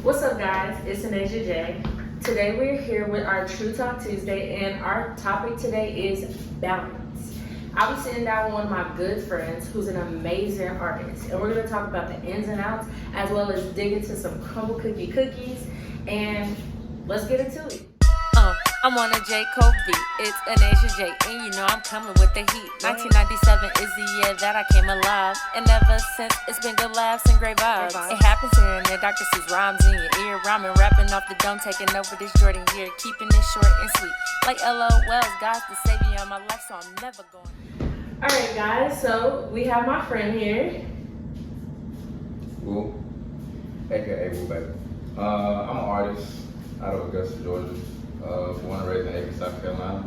What's up, guys? It's Anasia J. Today we're here with our True Talk Tuesday, and our topic today is balance. I'll be sitting down with one of my good friends who's an amazing artist, and we're going to talk about the ins and outs as well as dig into some crumble cookies, and let's get into it. I'm on a J. Cole beat. It's Anasia J. And you know I'm coming with the heat. 1997 is the year that I came alive. And ever since, it's been good laughs and great vibes. It happens here and there. Dr. Seuss rhymes in your ear. Rhyming, rapping off the dome, taking over this Jordan year. Keeping it short and sweet. Like LOL's, God's the savior of my life, so I'm never going. Alright, guys, so we have my friend here. Woo, aka Woo Baby. I'm an artist out of Augusta, Georgia. Born and raised in Aiken, South Carolina.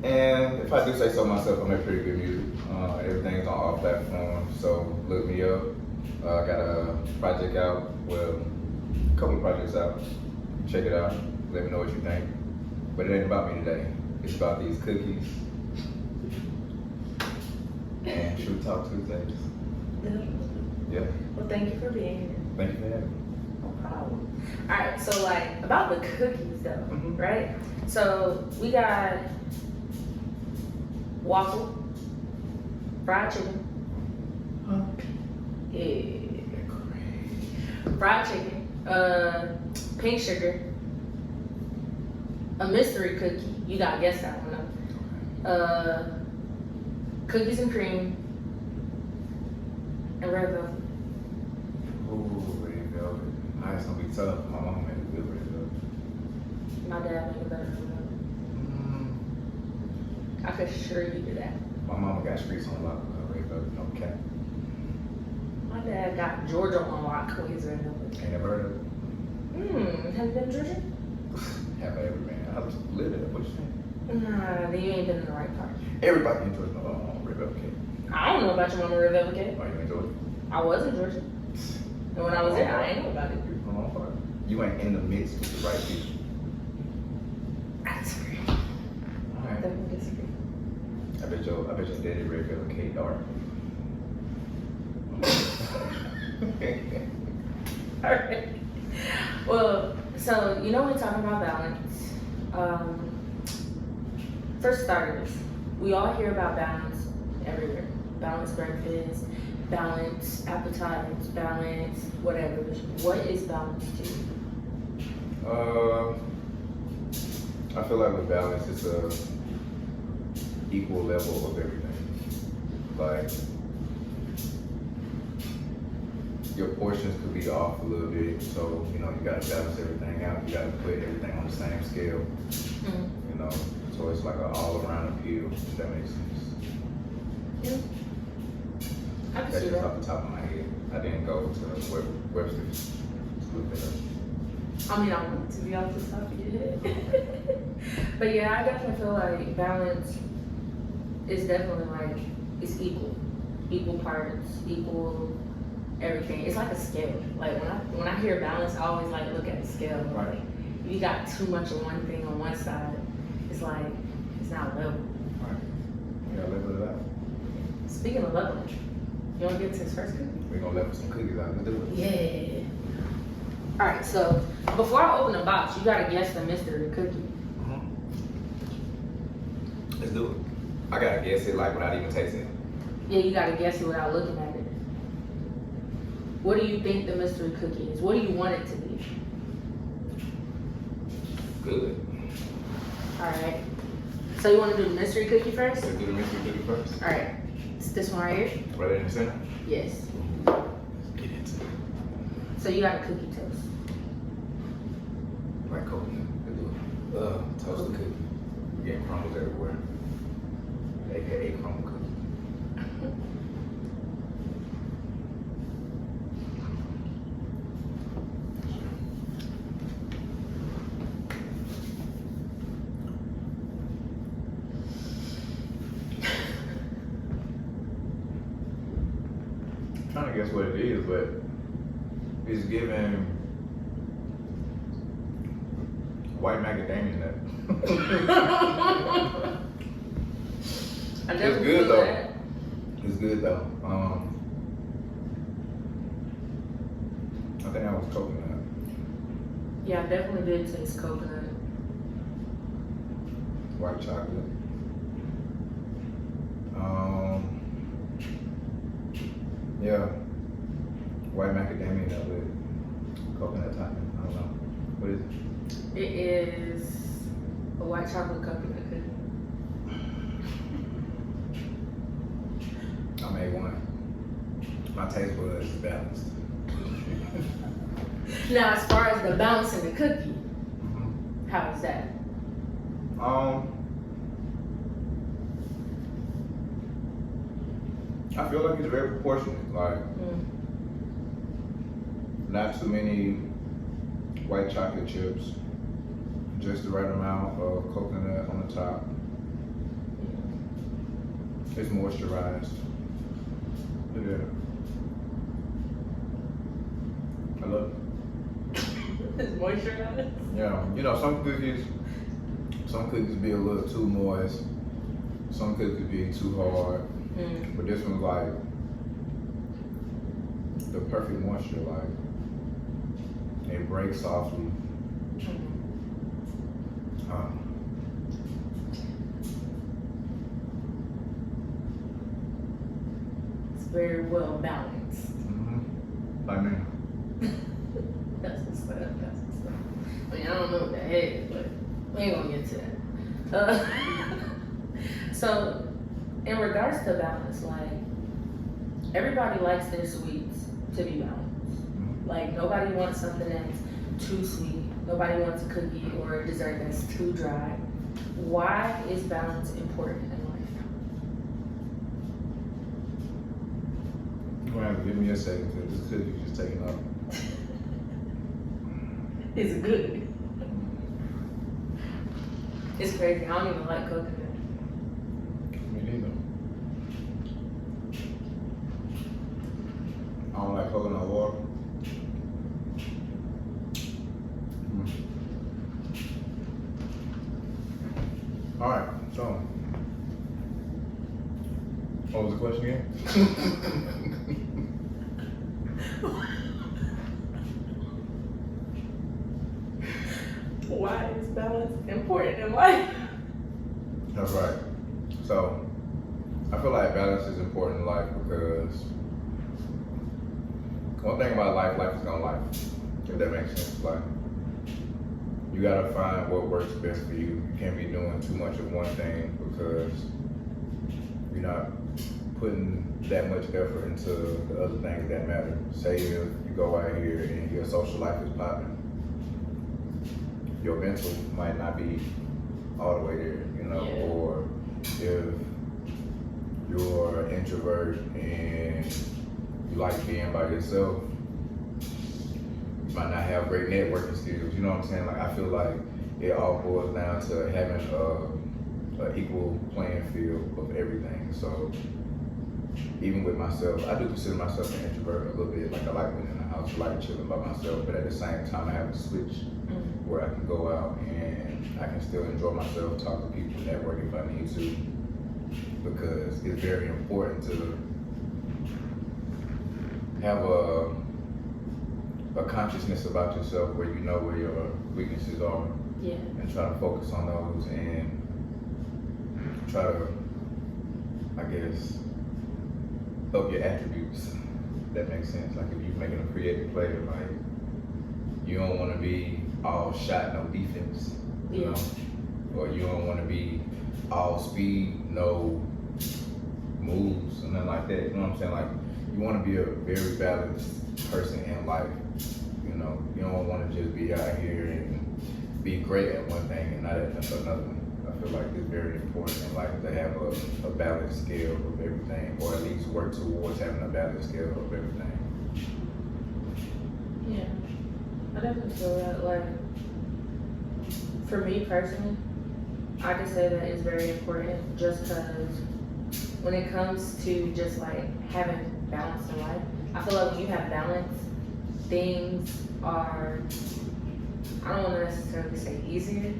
And if I do say so myself, I make pretty good music. Everything's on all platforms, so look me up. I got a project out, well, a couple of projects out. Check it out, let me know what you think. But it ain't about me today. It's about these cookies and True Talk Tuesdays. Yeah. Well, thank you for being here. Thank you for having me. No problem. Alright, so like about the cookies though, Mhm. right? So we got waffle, fried chicken, yeah, fried chicken, pink sugar, a mystery cookie. You gotta guess that one though. Cookies and cream, and red velvet. Ooh, red velvet. It's gonna be tough. My mom made a good red velvet. My dad made a better red velvet. I could assure you do that. My mama got streets on lock with her red velvet, no cap. My dad got Georgia on lock with his red velvet. Ain't never heard of it. Have you been to Georgia? Have I ever, man? I just live there. What you saying? Nah, then you ain't been in the right part. Everybody in Georgia know red velvet cake. I don't know about your mama red velvet cake. Are you in Georgia? I was in Georgia. And when I was there, I ain't know about it. You're from the wrong part. You ain't in the mix with the right people. I disagree. I Alright. definitely disagree. I bet your daddy red velvet cake dark. Alright. Well, so you know we're talking about balance. For starters, we all hear about balance everywhere. Balance breakfast, balance appetites, balance whatever. What is balance to you? I feel like with balance, it's a equal level of everything. Like, your portions could be off a little bit, so you gotta balance everything out. You gotta put everything on the same scale. You know, so it's like an all-around appeal. If that makes sense. Yeah. I can That's see just that. off the top of my head. I didn't go to Webster's to look that up. I mean, I want to be off the top of your head. But yeah, I definitely feel like balance is definitely like, it's equal. Equal parts, equal everything. It's like a scale. Like when I hear balance, I always like look at the scale. Like if you got too much of one thing on one side, it's like, it's not level. Right. We gotta level it out. Speaking of leveling, you wanna get to this first cookie? We're gonna level some cookies out. Let's do it. Yeah. Alright, so before I open the box, you gotta guess the mystery cookie. Let's do it. I gotta guess it like without even tasting it. Yeah, you gotta guess it without looking at it. What do you think the mystery cookie is? What do you want it to be? Good. Alright. So you wanna do the mystery cookie first? Let's do the mystery cookie first. Alright. It's this one right here? Right in the center. Yes. Let's get into it. So you got a cookie toast. Right, coconut. Let's do it. Toast the cookie. We're getting crumbles everywhere. AKA crumble cookie. Trying to guess what it is, but it's giving white macadamia nut. I never It's good feel though. that. It's good though. I think that was coconut. Yeah, I definitely did taste coconut. White chocolate. Yeah. White macadamia nut with coconut topping. I don't know. What is it? It is a white chocolate coconut cookie. I made one. My taste buds is balanced. Now, as far as the balance in the cookie, Mm-hmm. how is that? I feel like it's very proportionate. Like, not too many white chocolate chips, just the right amount of coconut on the top. It's moisturized. Yeah. I love it. It's moisturized. Yeah, you know, some cookies be a little too moist. Some cookies be too hard. But this one's like the perfect moisture, like it breaks softly. It's very well balanced. Like me. That's what's up. That's what's up. I mean, I don't know what that is, but we ain't gonna get to that. So, in regards to balance, like everybody likes their sweets to be balanced. Like nobody wants something that's too sweet. Nobody wants a cookie or a dessert that's too dry. Why is balance important in life? You're gonna have to give me a second because this cookie's just taking up. It's good. It's crazy. I don't even like coconut. Me neither. I don't like coconut water. All right, so what was the question again? Why is balance important in life? That's right. So I feel like balance is important in life because one thing about life is gonna life. If that makes sense. Like you gotta find what works best for you. You can't be doing too much of one thing because you're not putting that much effort into the other things that matter. Say if you go out here and your social life is popping, your mental might not be all the way there, you know, Yeah. or if you're an introvert and you like being by yourself, you might not have great networking skills, you know what I'm saying? Like, I feel like it all boils down to having an equal playing field of everything. So even with myself, I do consider myself an introvert a little bit. Like I like being in the house, I like chilling by myself, but at the same time I have to switch where I can go out and I can still enjoy myself, talk to people, network if I need to, because it's very important to have a consciousness about yourself where you know where your weaknesses are, Yeah. and try to focus on those and try to, I guess, up your attributes. That makes sense. Like if you're making a creative play, like you don't want to be all shot, no defense, you Yeah. know, or you don't want to be all speed, no moves, and nothing like that. You know what I'm saying? Like you want to be a very balanced person in life. You know, you don't want to just be out here and be great at one thing and not at another one. I feel like it's very important in life to have a balanced scale of everything, or at least work towards having a balanced scale of everything. Yeah. I definitely feel that. Like, for me personally, I can say that it's very important just because when it comes to just like having balance in life, I feel like when you have balance, things are, I don't want to necessarily say easier,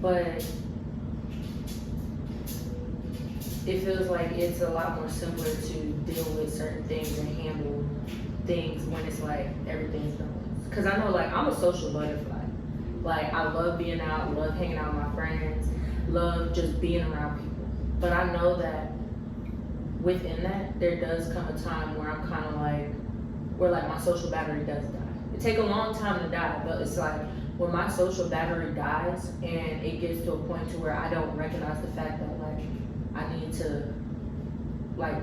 but it feels like it's a lot more simpler to deal with certain things and handle things when it's like everything's balanced. cause I know like I'm a social butterfly. Like I love being out, love hanging out with my friends, love just being around people. But I know that within that, there does come a time where I'm kind of like, where like my social battery does die. It take a long time to die, but it's like when my social battery dies and it gets to a point to where I don't recognize the fact that like I need to like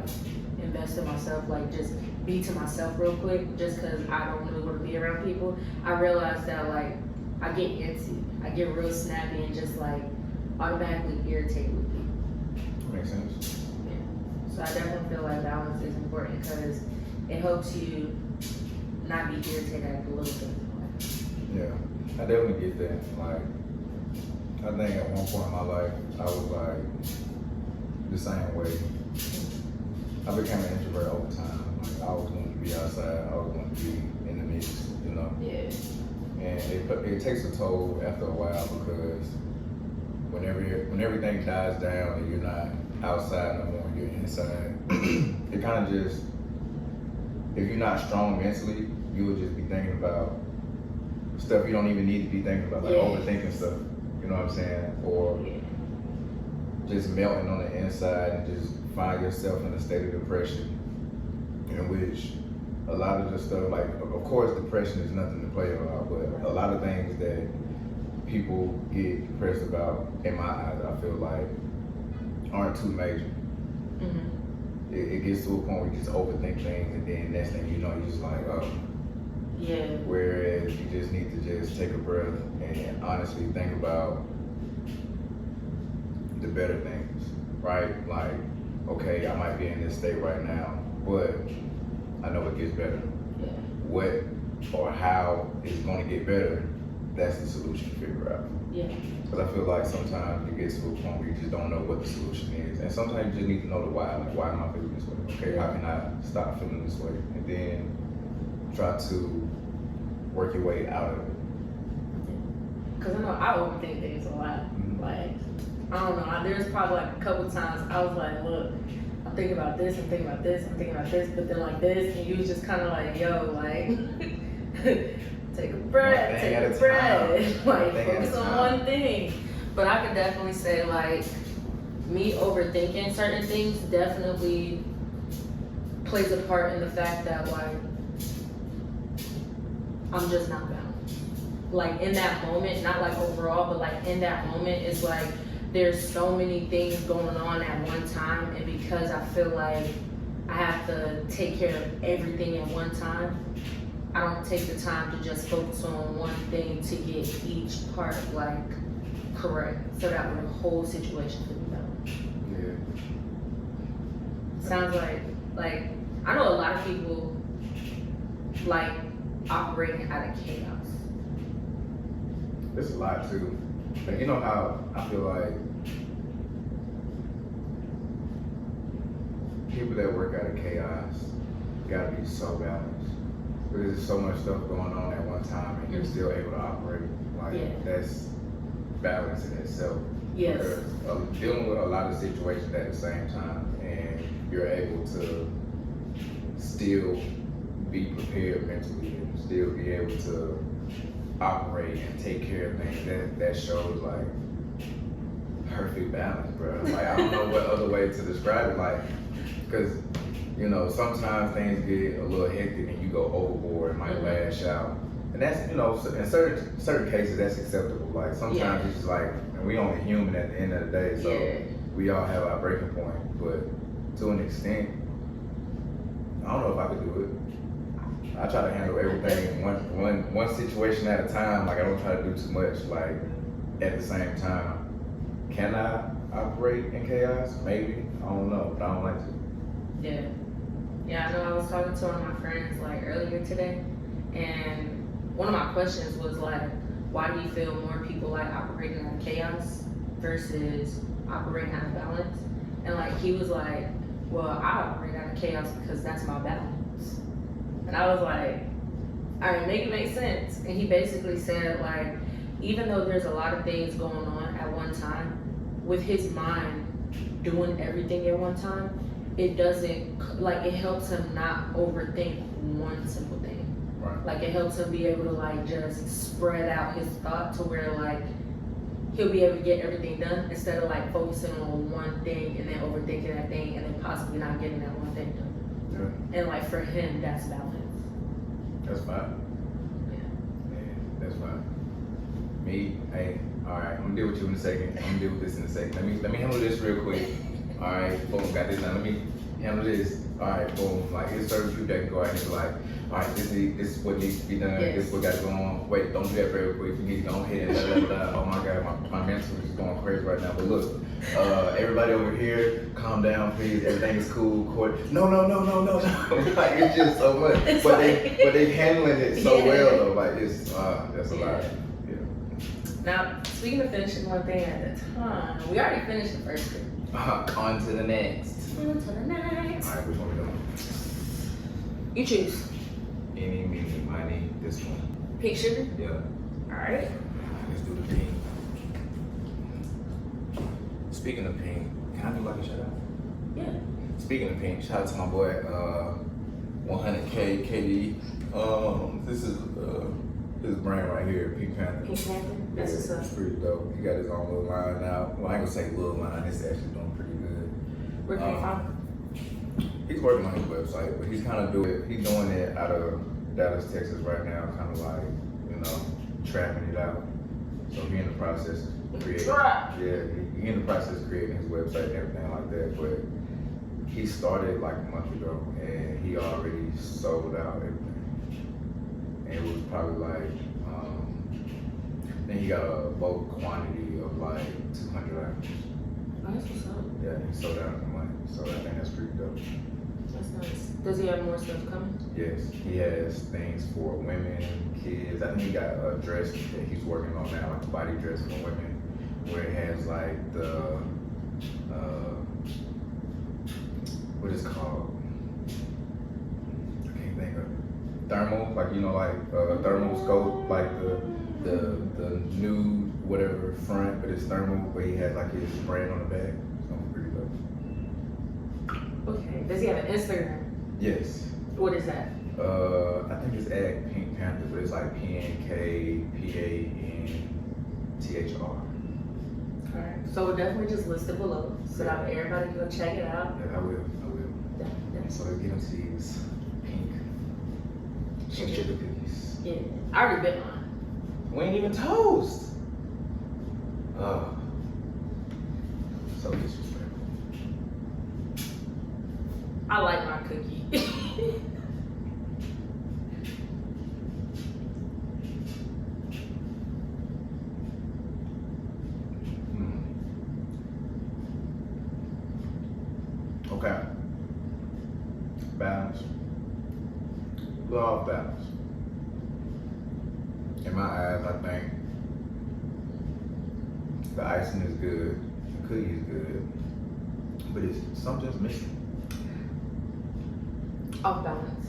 invest in myself, like just be to myself real quick, just cause I don't really want to be around people. I realize that like I get antsy, I get real snappy and just like automatically irritated with people. Makes sense. Yeah. So I definitely feel like balance is important because it helps you not be irritated at the little things. Yeah, I definitely get that. Like, I think at one point in my life, I was like the same way. I became an introvert over time. Like, I always wanted to be outside. I always wanted to be in the mix, you know? Yeah. And it takes a toll after a while because when everything dies down and you're not outside no more, you're inside, it kind of just, if you're not strong mentally, you will just be thinking about stuff you don't even need to be thinking about, like overthinking stuff, you know what I'm saying? Or just melting on the inside and just find yourself in a state of depression in which a lot of the stuff, like, of course, depression is nothing to play about, but a lot of things that people get depressed about, in my eyes, I feel like, aren't too major. Mm-hmm. It gets to a point where you just overthink things, and then next thing you know, you're just like, oh. Yeah. Whereas you just need to just take a breath and honestly think about the better things, right? Like, okay, I might be in this state right now, but I know it gets better. Yeah. What or how it's going to get better, that's the solution to figure out. Yeah. Because I feel like sometimes you get to a point where you just don't know what the solution is. And sometimes you just need to know the why. Like, why am I feeling this way? Okay, how can I stop feeling this way? And then try to work your way out of it. Because I know I overthink things a lot. Mm-hmm. Like, I don't know. There's probably like a couple times I was like, look, I'm thinking about this, I'm thinking about this, I'm thinking about this, but then like this, and you was just kind of like, yo, like, take a breath, take a breath, like, focus on one thing. But I could definitely say, like, me overthinking certain things definitely plays a part in the fact that, like, I'm just not balanced. Like, in that moment, not like overall, but like in that moment, it's like, there's so many things going on at one time, and because I feel like I have to take care of everything at one time, I don't take the time to just focus on one thing to get each part like correct, so that way the whole situation can be done. Yeah. Sounds like I know a lot of people like operating out of chaos. There's a lot too. Like, you know how I feel like people that work out of chaos gotta be so balanced. Because there's so much stuff going on at one time and you're still able to operate. Like, that's balance in itself. Yes. You're dealing with a lot of situations at the same time and you're able to still be prepared mentally and still be able to operate and take care of things. That shows like perfect balance, bro. Like, I don't know what other way to describe it. Like, because you know, sometimes things get a little hectic and you go overboard and might lash out, and that's, you know, in certain cases that's acceptable. Like, sometimes it's just like, and we only human at the end of the day, so we all have our breaking point. But to an extent, I don't know if I could do it. I try to handle everything one situation at a time. Like, I don't try to do too much, like, at the same time. Can I operate in chaos? Maybe. I don't know, but I don't like to. Yeah. Yeah, I know I was talking to one of my friends like earlier today, and one of my questions was like, why do you feel more people like operating out of chaos versus operating out of balance? And like, he was like, well, I operate out of chaos because that's my balance. And I was like, all right, make it make sense. And he basically said, like, even though there's a lot of things going on at one time, with his mind doing everything at one time, it doesn't, like, it helps him not overthink one simple thing. Right. Like it helps him be able to like just spread out his thought to where like he'll be able to get everything done instead of like focusing on one thing and then overthinking that thing and then possibly not getting that one thing done. Yeah. And like for him, that's balance. That's fine. Yeah, that's fine. Me, hey, alright, I'm gonna deal with you in a second. I'm gonna deal with this in a second. Let me handle this real quick. Alright, boom, got this now. Let me handle this. Alright, boom. Like it's certain people that can go out and be like, alright, this is what needs to be done, Yes. this is what got to go on. Wait, don't do that very quick. You need to go ahead and oh my god, my mental is going crazy right now. But look, everybody over here, calm down, please. Everything is cool. Court. No. Like it's just so much. It's but like- they handling it so Yeah. well though. Like it's that's a Yeah. lot. Yeah. Now, speaking of finishing one thing at a time, we already finished the first thing. On to the next. On to the next. Alright, which one we doing? You choose. Any, meeny, miny, this one. Pink sugar? Yeah. Alright. Let's do the pink. Speaking of pink, can I do like a shout out? Yeah. Speaking of pink, shout out to my boy 100K KD. This is his brand right here, Pink Panther. Pink Panther? That's what's up. It's pretty dope. He got his own little line now. Well, I ain't gonna say little line, it's actually doing pretty good. Where can you find him? He's working on his website, but he's doing it out of Dallas, Texas right now, kind of like, you know, trapping it out. So he in the process of creating, Trap. yeah, he in the process of creating his website and everything like that, but he started like a month ago and he already sold out everything. And it was probably like, then he got a bulk quantity of like 200 items. Oh, that's what's up. Yeah, he sold out in a month, so I think that's pretty dope. That's nice. Does he have more stuff coming? Yes, he has things for women, kids. I think he got a dress that he's working on now, like a body dress for women, where it has like the, what is it called? I can't think of it. Thermal, like, you know, like thermal scope, like the nude whatever front, but it's thermal, but he has like his brand on the back. So pretty dope. Okay. Does he have an Instagram? Yes. What is that? I think it's at Pink Panther, but it's like PNKPANTHR. Alright. So we'll definitely just list it below so that everybody can go check it out. Yeah, I will. Yeah. So let's get into these pink sugar cookies. Yeah. I already bit mine. We ain't even toast. So disrespectful. I like my cookie. Okay. Balance. Little off balance. In my eyes, I think the icing is good, the cookie is good, but something's missing. Off balance.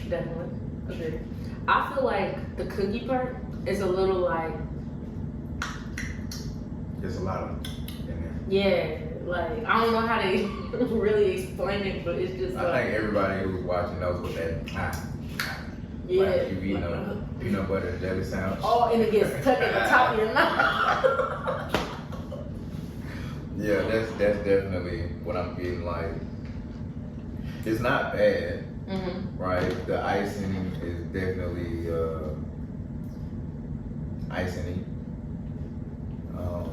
Definitely. Agreed. I feel like the cookie part is a little like, There's a lot of in there. yeah, like, I don't know how to really explain it, but it's just I like, think everybody who's watching knows what that yeah. like you eat a peanut butter and jelly sandwich. Oh, and it gets stuck at the top of your mouth. Yeah, that's definitely what I'm getting like. It's not bad, Mm-hmm. right? The icing is definitely icing.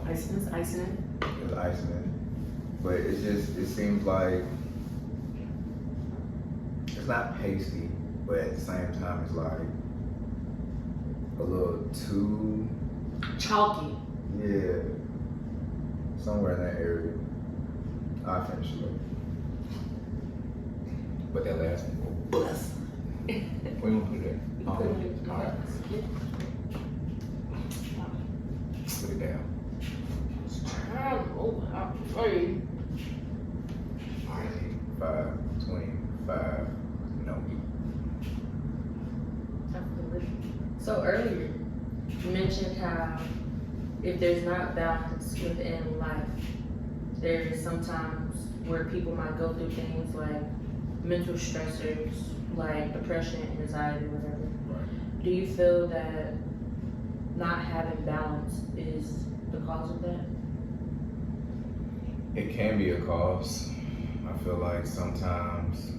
Icing is icing. There's icing in it. But it seems like it's not pasty, but at the same time it's like a little too, Chalky. yeah, somewhere in that area. I'll finish it up. But that last one, Bless. where you gonna put it at? Put it in. All right, put it down. Oh, I'm sorry. 25, no. So earlier, you mentioned how if there's not balance within life, there is sometimes where people might go through things like mental stressors, like depression, anxiety, whatever. do you feel that not having balance is the cause of that? It can be a cause. I feel like sometimes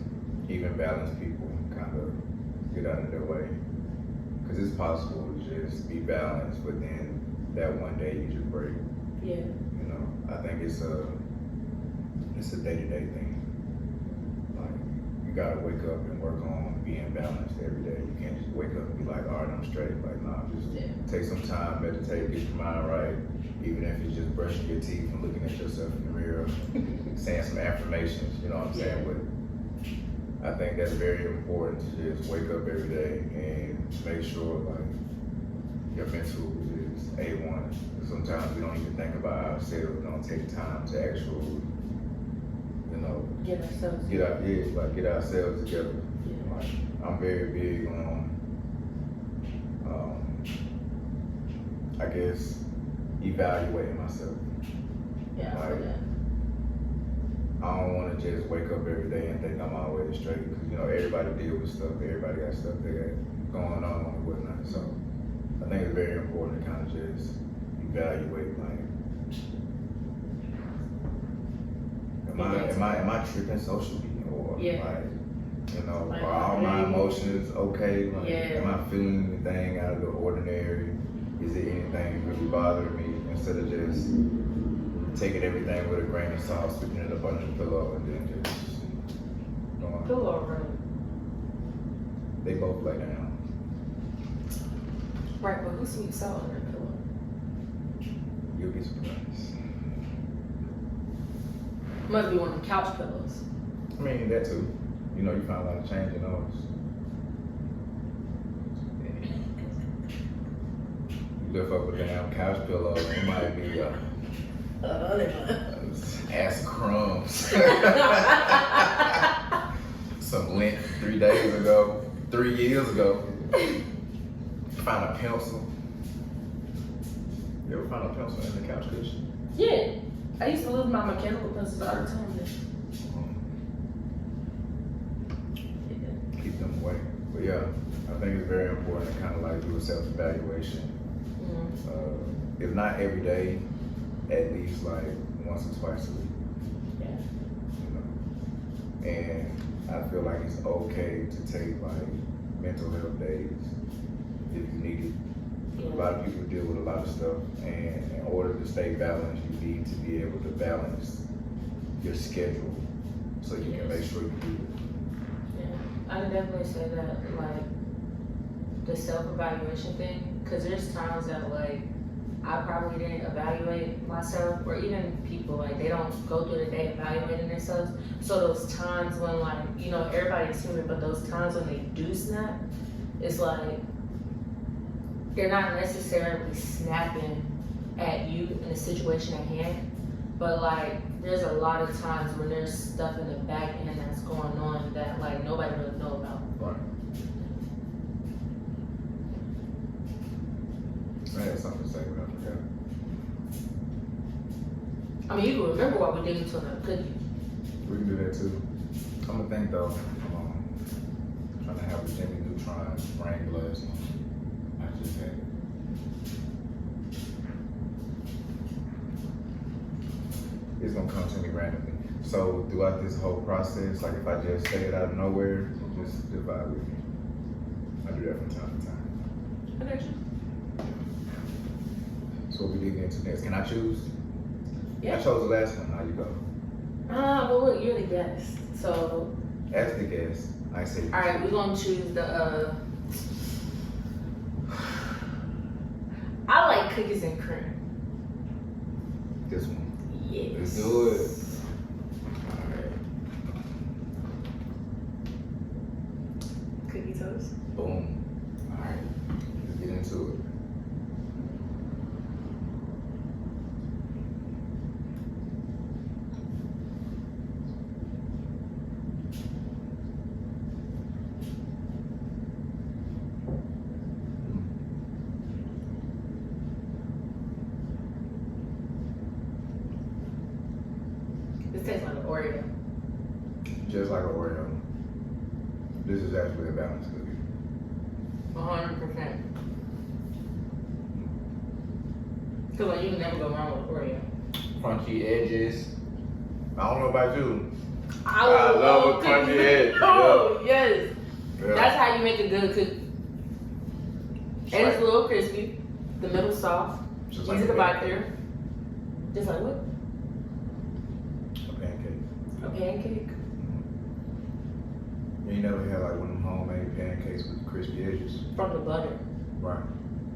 even balanced people kind of get out of their way. Because it's possible to just be balanced, but then that one day you just break. Yeah. You know, I think it's a day-to-day thing. Like, you gotta wake up and work on being balanced every day. You can't just wake up and be like, all right, I'm straight. Like, nah, just take some time, meditate, get your mind right. Even if it's just brushing your teeth and looking at yourself in the mirror, saying some affirmations, you know what I'm saying? But I think that's very important to just wake up every day and make sure like your mental is A1. Sometimes we don't even think about ourselves. We don't take time to actually, you know, Get ourselves. get ourselves together. Yeah. Like, I'm very big on, I guess, evaluating myself. Yeah, I feel Like, that. I don't want to just wake up every day and think I'm always straight, because you know everybody deal with stuff. Everybody got stuff they got going on and whatnot. So I think it's very important to kind of just evaluate. Like, am I tripping socially, or Yeah. like, you know, Like, are all my emotions okay? Like, Yeah. am I feeling anything out of the ordinary? Is it anything really bothering me? Instead of just taking everything with a grain of salt, sweeping it up under the pillow, and then just going. Pillow room. They both lay down. Right, but who sweeps salt under the pillow? You'll be surprised. Must be one of them couch pillows. I mean, that too. You know, you find a lot of change in those. You lift up a damn couch pillow, and it might be ass crumbs. Some lint 3 days ago, 3 years ago. Find a pencil. You ever find a pencil in the couch cushion? Yeah. I used to lose my mechanical pencils all the time. Keep them away. But yeah, I think it's very important to kind of like do a self-evaluation. If not every day, at least like once or twice a week. Yeah. You know? And I feel like it's okay to take like mental health days if you need it. Yeah. A lot of people deal with a lot of stuff, and in order to stay balanced, you need to be able to balance your schedule so you can make sure you do it. Yeah, I would definitely say that, like, the self-evaluation thing, because there's times that, like, I probably didn't evaluate myself, or even people, like, they don't go through the day evaluating themselves. So those times when, like, you know, everybody's human, but those times when they do snap, it's like, they're not necessarily snapping at you in the situation at hand, but like there's a lot of times when there's stuff in the back end that's going on that like nobody really know about. Right. I had something to say, but I forgot. I mean, you can remember what we did until now, could you? We can do that too. I'm gonna think though, trying to have a Jimmy Neutron brain blast. I just had it. It's gonna come to me randomly. So throughout this whole process, like if I just say it out of nowhere, just vibe with me. I do that from time to time. I got you. So what we dig into next? Can I choose? Yeah. I chose the last one. How you go? Well look, you're the guest. So, As the guest, I say. all right, we're gonna choose the, I like cookies and cream. This one. Yes. Let's do it. Alright. Cookie toast. Boom. Alright. Let's get into it. This tastes like an Oreo. Just like an Oreo. This is actually a balanced cookie. 100%. Cause like you can never go wrong with Oreo. Crunchy edges. I don't know about you. I love a crunchy edge. Oh yes, Yeah. that's how you make a good cookie. And it's Right. a little crispy. The middle soft. Just Easy like to a bite pancake. there. Just like what? A pancake. A pancake. You ain't never had like one of them homemade pancakes with crispy edges. From the butter. Right.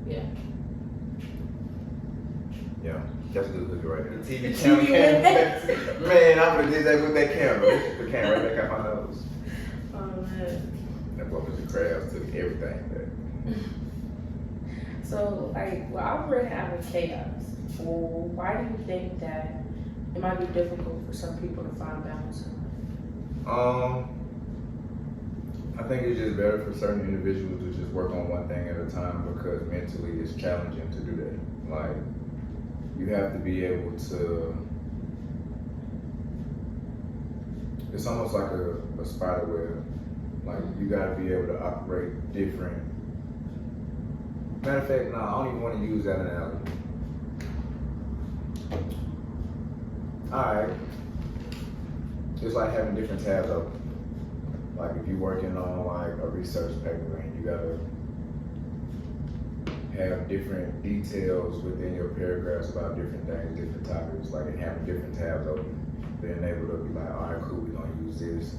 Yeah. Yeah. That's a good cookie right there. The TV The camera. TV with Man, I would have did that with that camera. The camera right back out my nose. Oh man. That boy with the crabs took everything back. So like, well, I'm really having chaos. Well, why do you think that it might be difficult for some people to find balance in life? I think it's just better for certain individuals to just work on one thing at a time because mentally it's challenging to do that. Like, you have to be able to, it's almost like a spider web. Like, you gotta be able to operate different. Matter of fact, no, I don't even want to use that analogy. Alright. It's like having different tabs open. Like if you're working on like a research paper and you gotta have different details within your paragraphs about different things, different topics, like and having different tabs open, being able to be like, all right, cool, we're gonna use this,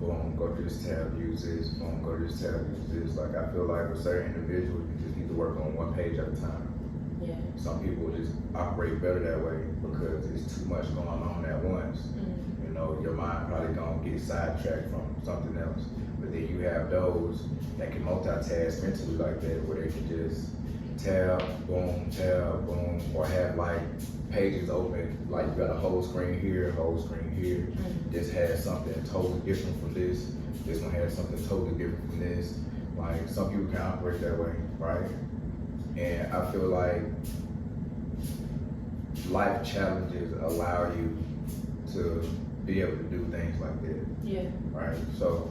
boom, go to this tab, use this, boom, go to this tab, use this. Like I feel like with certain individuals, you just need to work on one page at a time. Yeah. Some people just operate better that way because it's too much going on at once. You know, your mind probably gonna get sidetracked from something else. But then you have those that can multitask mentally like that, where they can just tab, boom, or have like pages open, like you got a whole screen here, This has something totally different from this. This one has something totally different from this. Like some people can operate that way, right? And I feel like life challenges allow you to be able to do things like that. Yeah. Right? So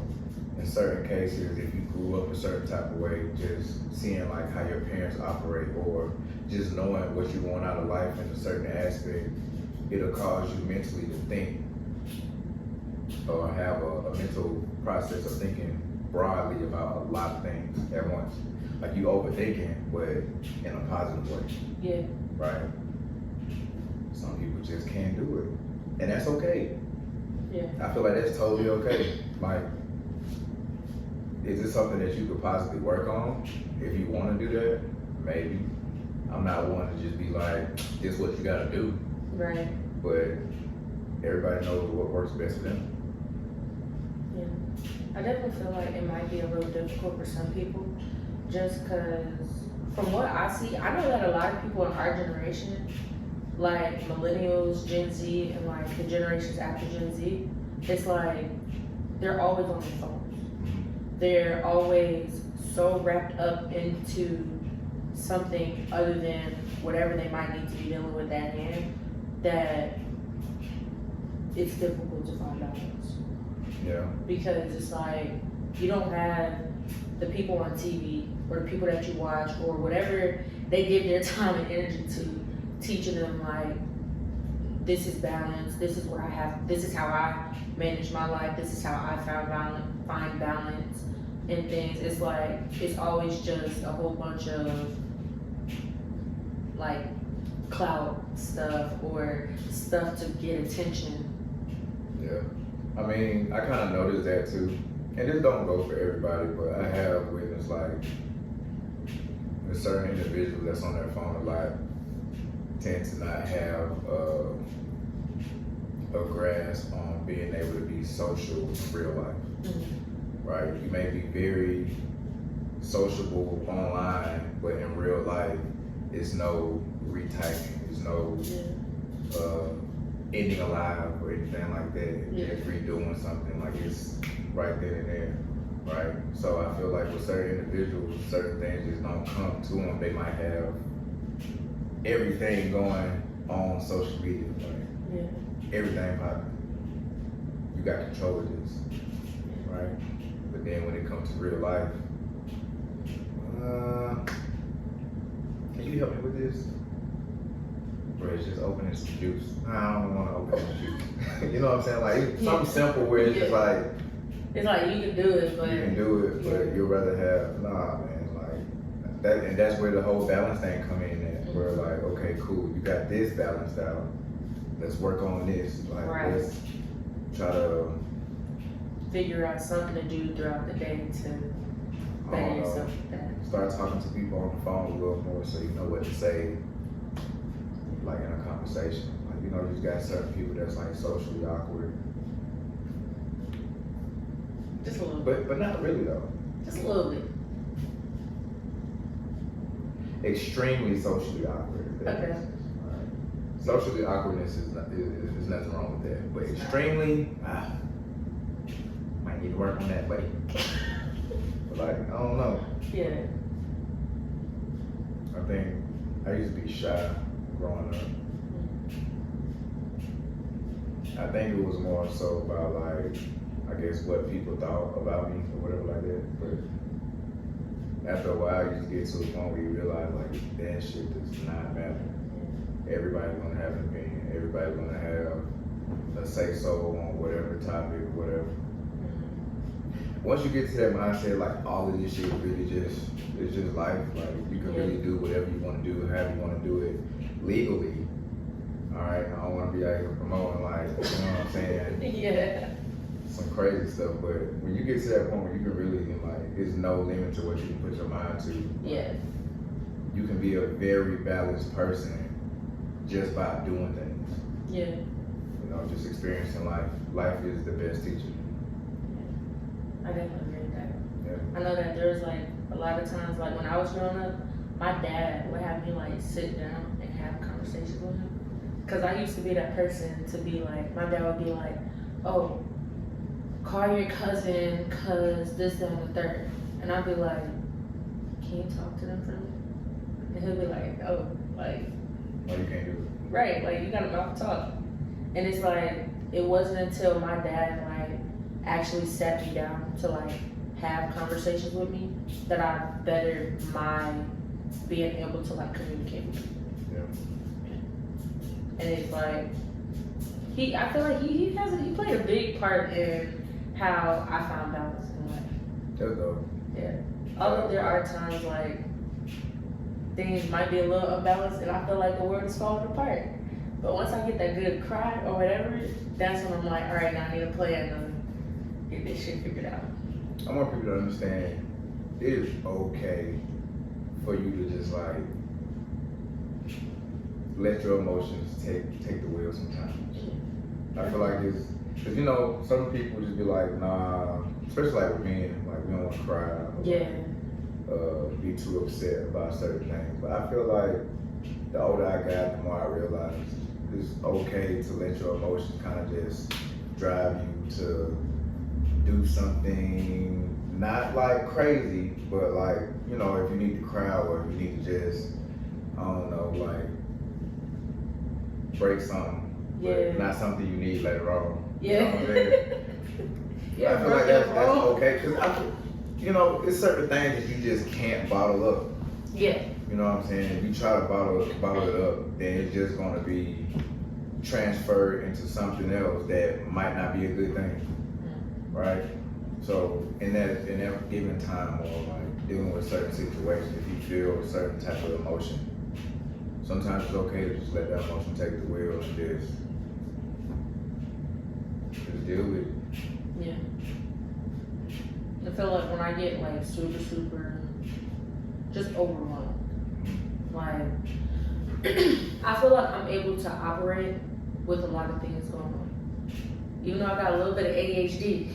in certain cases, if you grew up a certain type of way, just seeing like how your parents operate or just knowing what you want out of life in a certain aspect, it'll cause you mentally to think or have a mental process of thinking broadly about a lot of things at once. Like you overthinking, but in a positive way. Yeah. Right? Some people just can't do it. And that's okay. Yeah. I feel like that's totally okay. Like, is this something that you could possibly work on? If you want to do that, maybe. I'm not one to just be like, this is what you gotta do. Right. But everybody knows what works best for them. Yeah. I definitely feel like it might be a little difficult for some people just because from what I see, I know that a lot of people in our generation, like millennials, Gen Z, and like the generations after Gen Z, it's like they're always on their phones. They're always so wrapped up into something other than whatever they might need to be dealing with at hand that it's difficult to find balance. Yeah. Because it's like you don't have the people on TV or the people that you watch or whatever they give their time and energy to teaching them like this is balance, this is what I have, this is how I manage my life, this is how I find balance in things. It's like it's always just a whole bunch of like clout stuff or stuff to get attention. Yeah. I mean, I kind of noticed that too. And this don't go for everybody, but I have witnessed like with certain individuals that's on their phone a lot tend to not have a grasp on being able to be social in real life. Right? You may be very sociable online, but in real life, it's no retyping, it's no ending alive or anything like that. Just redoing something, like it's right then and there, right? So I feel like with certain individuals, certain things just don't come to them. They might have everything going on social media, like everything popping. You got control of this, right? But then when it comes to real life, can you help me with this? bro, it's just opening some juice. I don't want to open some juice. You know what I'm saying? Like, it's something simple where it's just like, It's like you can do it, but you can do it, but you'd rather have, nah, man, like, that, and that's where the whole balance thing come in at, where like, okay, cool, you got this balanced out, let's work on this, like, let's try to figure out something to do throughout the day to better yourself with that. Start talking to people on the phone a little more so you know what to say, like in a conversation. Like, you know, you just got certain people that's like socially awkward. Just a little bit. But not really though. Just a little bit. Extremely socially awkward. Okay. Right. Socially awkwardness is nothing wrong with that. But extremely, might need to work on that, buddy. But like, I don't know. Yeah. I think I used to be shy growing up. I think it was more so about like, I guess what people thought about me or whatever like that. But after a while, you just get to a point where you realize like that shit does not matter. Everybody's gonna have an opinion. Everybody's gonna have a say so on whatever topic, whatever. Once you get to that mindset, like all of this shit really just, it's just life. Like you can really do whatever you want to do, however you want to do it legally. All right, I don't want to be out here promoting like, you know what I'm saying? Yeah. Some crazy stuff, but when you get to that point where you can really like, there's no limit to what you can put your mind to. Yeah. You can be a very balanced person just by doing things. Yeah. You know, just experiencing life. Life is the best teacher. I definitely agree with that. Yeah. I know that there's like a lot of times, like when I was growing up, my dad would have me like sit down and have conversations with him. Cause I used to be that person to be like, my dad would be like, oh, call your cousin, cause this, that, and the third. And I'd be like, can you talk to them for me? And he'll be like, oh, like. No, you can't do it. Right, like you got a mouth to talk. And it's like, it wasn't until my dad like actually sat me down to like have conversations with me that I bettered my being able to like communicate with him. Yeah. And it's like, I feel like he played a big part in how I found balance in life. That's dope. Yeah. Although there are times like things might be a little unbalanced and I feel like the world is falling apart. But once I get that good cry or whatever, that's when I'm like, all right, now I need a plan to get this shit figured out. I want people to understand it is okay for you to just like let your emotions take the wheel sometimes. I feel like it's, cause you know, some people just be like, nah, especially like with men, like we don't want to cry. Yeah. Be too upset about certain things. But I feel like the older I got, the more I realized it's okay to let your emotions kind of just drive you to do something not like crazy, but like, you know, if you need to cry or if you need to just, I don't know, like break something, but not something you need later on. Yeah. You know what I'm saying? Yeah, I feel like that's okay, because you know, it's certain things that you just can't bottle up. Yeah. You know what I'm saying? If you try to bottle it up, then it's just gonna be transferred into something else that might not be a good thing, right? So in that given time, or like dealing with certain situations, if you feel a certain type of emotion, sometimes it's okay to just let that emotion take the wheel and just deal with it. Yeah. I feel like when I get like super just overwhelmed, like I feel like I'm able to operate with a lot of things going on. Even though I got a little bit of ADHD,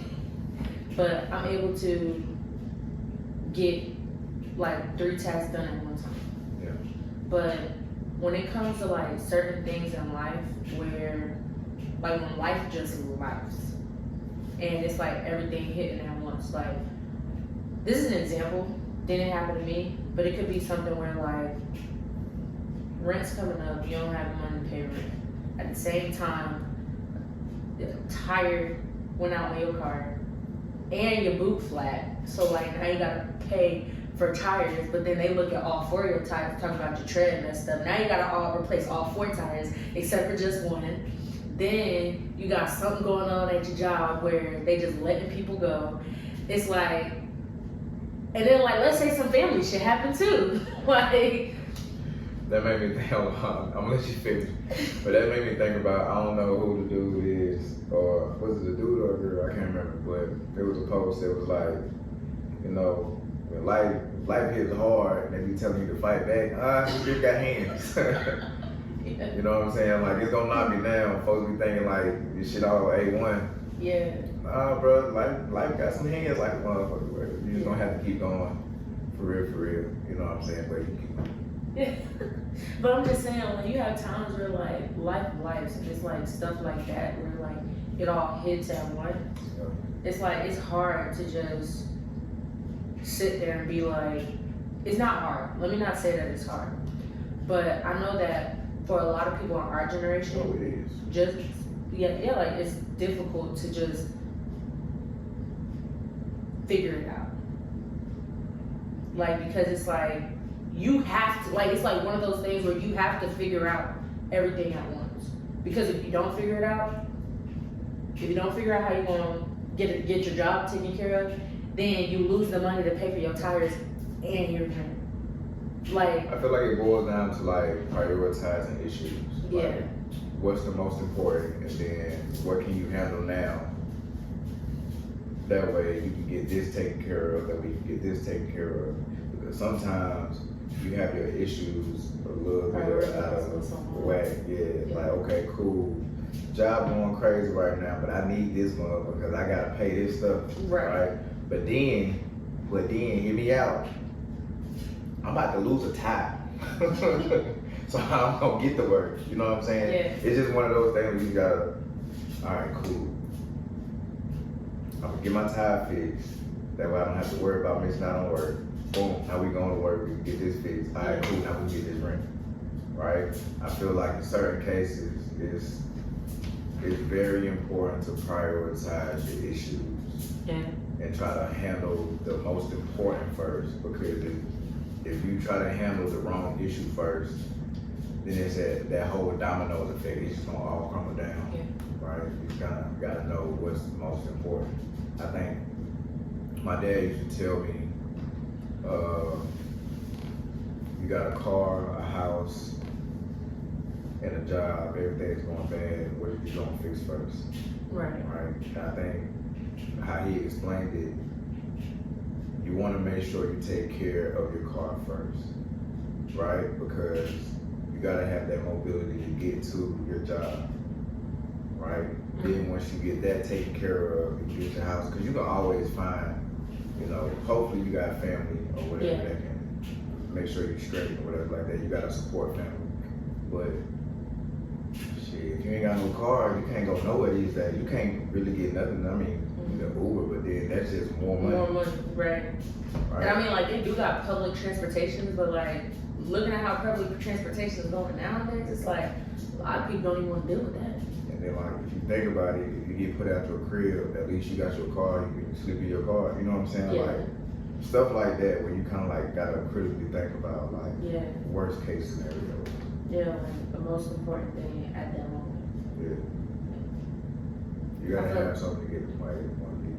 but I'm able to get like 3 tasks done at one time. Yeah. But when it comes to like certain things in life where like when life just lives and it's like everything hitting at once, like this is an example, didn't happen to me, but it could be something where like rent's coming up, you don't have money to pay rent. At the same time, the tire went out on your car and your boot flat, so like now you gotta pay for tires, but then they look at all 4 of your tires, talking about your tread messed up. Now you gotta replace all 4 tires except for just one. Then you got something going on at your job where they just letting people go. It's like, and then like, let's say some family shit happen too. Like, that made me think, I'm gonna let you finish, but that made me think about, I don't know who the dude is, or was it a dude or a girl, I can't remember, but there was a post that was like, you know, when life hits hard and they be telling you to fight back, you just got hands. You know what I'm saying? Like, it's gonna knock me down. Folks be thinking like, this shit all A1. yeah. Nah, bro, life got some hands like a motherfucker, bro. You just gonna have to keep going, for real, you know what I'm saying? But you keep. Yeah. But I'm just saying, when you have times where like life, and it's like stuff like that where like it all hits at once, it's like it's hard to just sit there and be like, it's not hard. Let me not say that it's hard, but I know that for a lot of people in our generation, Oh, it is. just yeah, like it's difficult to just figure it out. Like, because it's like you have to, like, it's like one of those things where you have to figure out everything at once. Because if you don't figure it out, if you don't figure out how you're gonna get your job taken care of, then you lose the money to pay for your tires and your rent. Like, I feel like it boils down to like prioritizing issues. yeah. Like, what's the most important, and then what can you handle now? That way you can get this taken care of, that way you can get this taken care of. Because sometimes you have your issues a little bit out of whack. Yeah, like, okay, cool. Job going crazy right now, but I need this month because I gotta pay this stuff. Right. But then, hear me out. I'm about to lose a tie. So I'm gonna get to work. You know what I'm saying? Yeah. It's just one of those things where you gotta, alright, cool. I'm gonna get my tie fixed. That way I don't have to worry about missing out on work. Boom, now we going to work, we can get this fixed. Alright, cool, now we can get this rent. Right? I feel like in certain cases, it's very important to prioritize your issues. Yeah. And try to handle the most important first, because if you try to handle the wrong issue first, then it's that whole domino effect. It's just gonna all crumble down. Yeah. Right? You gotta know what's most important. I think my dad used to tell me, you got a car, a house, and a job, everything's going bad, what are you gonna fix first? Right. Right? And I think how he explained it, you wanna make sure you take care of your car first, right? Because you gotta have that mobility to get to your job, right? Then once you get that taken care of, you get your house, because you can always find, you know, hopefully you got family or whatever that can make sure you're straight or whatever like that. You got a support family. But shit, if you ain't got no car, you can't go nowhere these days. You can't really get nothing. I mean, you can Uber, but then that's just more money. More money, right. Right? And I mean, like, they do got public transportation, but like, looking at how public transportation is going nowadays, it's like, a lot of people don't even want to deal with that. And then, like, if you think about it, if you get put out your crib, at least you got your car, you can sleep in your car. You know what I'm saying? Yeah. Like, stuff like that where you kind of like gotta critically think about, like, Yeah. worst case scenario. Yeah, like, the most important thing at that moment. Yeah. You gotta have something to get from where you want to be.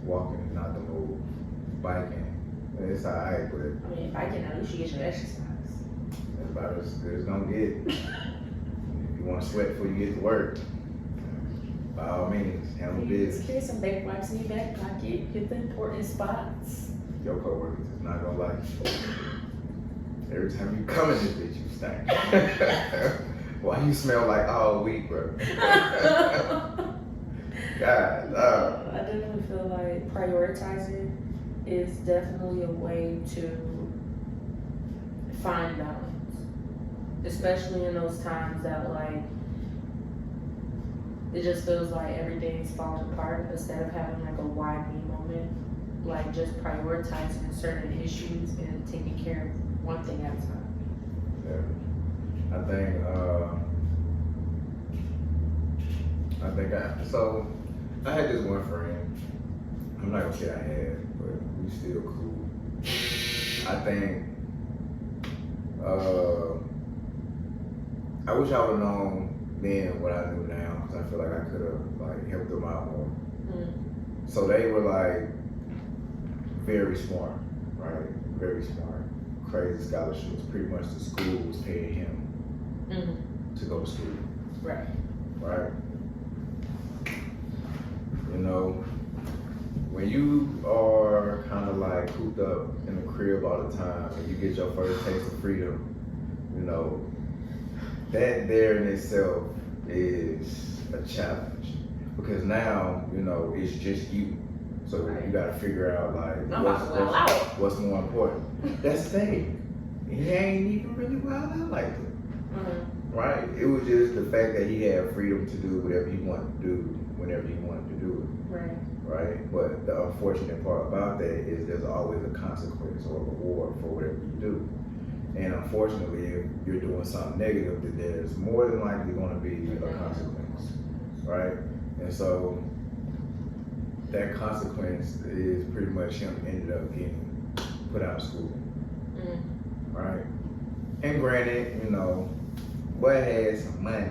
Walking is not the move. Biking, it's alright, but I mean, if I can, at least you get your exercise. it's about as good as gonna get. If you want to sweat before you get to work, by all means, handle business. Just carry some baby wipes in your back pocket, hit the important spots. Your coworkers is not gonna like you. Every time you come in this bitch, you stink. Why you smell like all week, bro? God, I definitely feel like prioritizing is definitely a way to find balance, especially in those times that like it just feels like everything's falling apart. Instead of having like a why me moment, like just prioritizing certain issues and taking care of one thing at a time. yeah. I had this one friend. I'm not gonna say I had, but we still cool. I think I wish I would have known then what I knew now, because I feel like I could have like helped them out more. So they were like very smart, right? Very smart, crazy scholarships. Pretty much the school was paying him to go to school. Right. Right. You know, when you are kind of like cooped up in the crib all the time and you get your first taste of freedom, you know, that there in itself is a challenge. Because now, you know, it's just you. So Right. you gotta figure out like what's more important. That's the thing. He ain't even really wild out like that. Right? It was just the fact that he had freedom to do whatever he wanted to do whenever he wanted to do it. Right. Right? But the unfortunate part about that is there's always a consequence or a reward for whatever you do. And unfortunately, if you're doing something negative, then there's more than likely going to be a consequence. Right? And so that consequence is pretty much him ended up getting put out of school. Right? And granted, you know, boy had some money.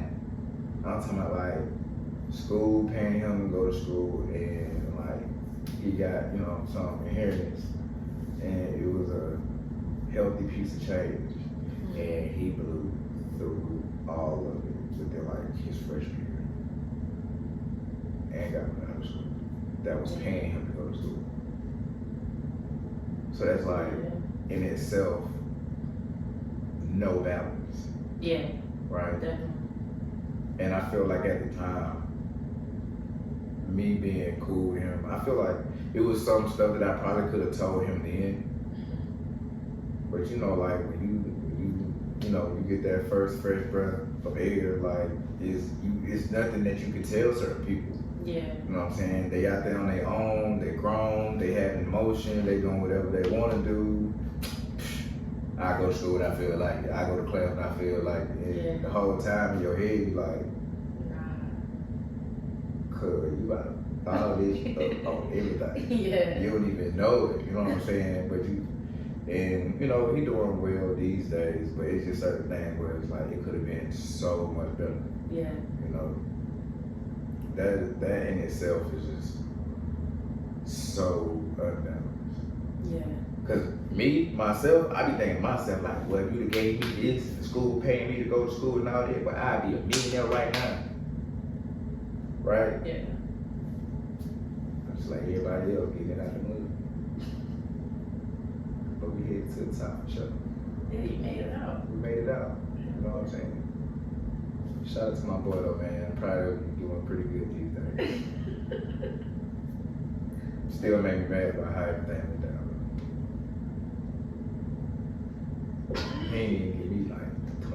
I'm talking about like school paying him to go to school, and like he got, you know, some inheritance, and it was a healthy piece of change, and he blew through all of it within like his freshman year, and got out of school. That was paying him to go to school. So that's like in itself no balance. Yeah. Right? Definitely. And I feel like at the time, me being cool with him, I feel like it was some stuff that I probably could have told him then. But you know, like when you get that first fresh breath of air, like it's nothing that you can tell certain people. Yeah. You know what I'm saying? They out there on their own, they grown, they having emotion, they doing whatever they want to do. I go to school when I feel like it. I go to class when I feel like it. Yeah. The whole time in your head, you like, cuz you about to follow this up on everything. Yeah. You don't even know it, you know what I'm saying? But you know, he doing well these days, but it's just certain things where it's like, it could have been so much better. Yeah. You know, that in itself is just so unbalanced. Yeah. Cause me, myself, I be thinking to myself like, well, if you'd have gave me this, the school paying me to go to school and all that, but I'd be a millionaire right now. Right? Yeah. Just like everybody else getting out the mud. But we headed to the top for sure. Yeah, you made it out. We made it out. You know what I'm saying? Shout out to my boy though, man. I'm proud of you doing pretty good these days. Still make me mad about how everything went down. He ain't even give me like $20.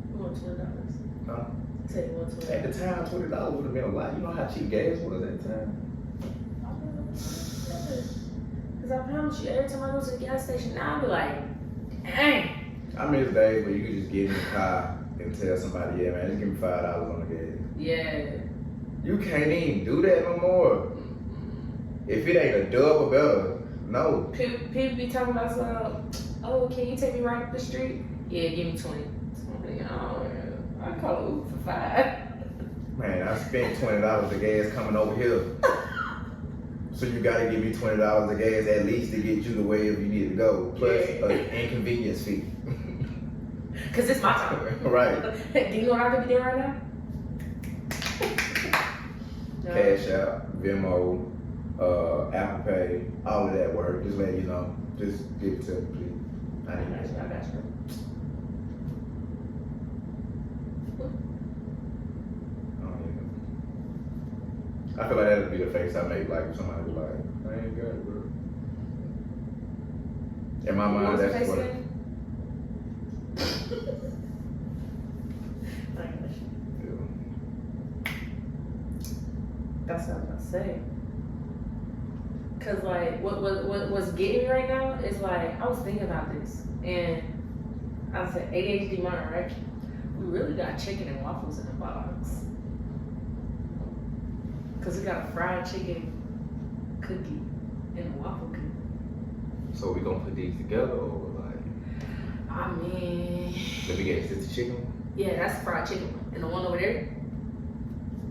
You want $20? Huh? Tell you want $20. At the time, $20 would have been a lot. You know how cheap gas was at the time? Because I promise you, every time I go to the gas station, now I be like, dang. I miss days where you could just get in the car and tell somebody, yeah, man, just give me $5 on the gas. Yeah. You can't even do that no more. If it ain't a dub or better, no. People be talking about something, oh, can you take me right up the street? Yeah, give me 20. I call Uber for $5. Man, I spent $20 of gas coming over here. So you gotta give me $20 of gas at least to get you to wherever you need to go, plus an inconvenience fee. Cause it's my time. Right. Do you know what I could be doing right now? No. Cash App, Venmo, Apple Pay, all of that work. Just let you know. Just give it to me, please. I got you. I feel like that would be the face I make, like if somebody was like, I ain't got it, bro. In my mind, What's that's the what. face That's what I was about to say. Cause like what's getting me right now is like I was thinking about this and I said ADHD mind, right? We really got chicken and waffles in the box. Cause we got a fried chicken cookie and a waffle cookie. So we gonna put these together or like? I mean, Let me guess, is this the chicken one? yeah, that's fried chicken. And the one over there?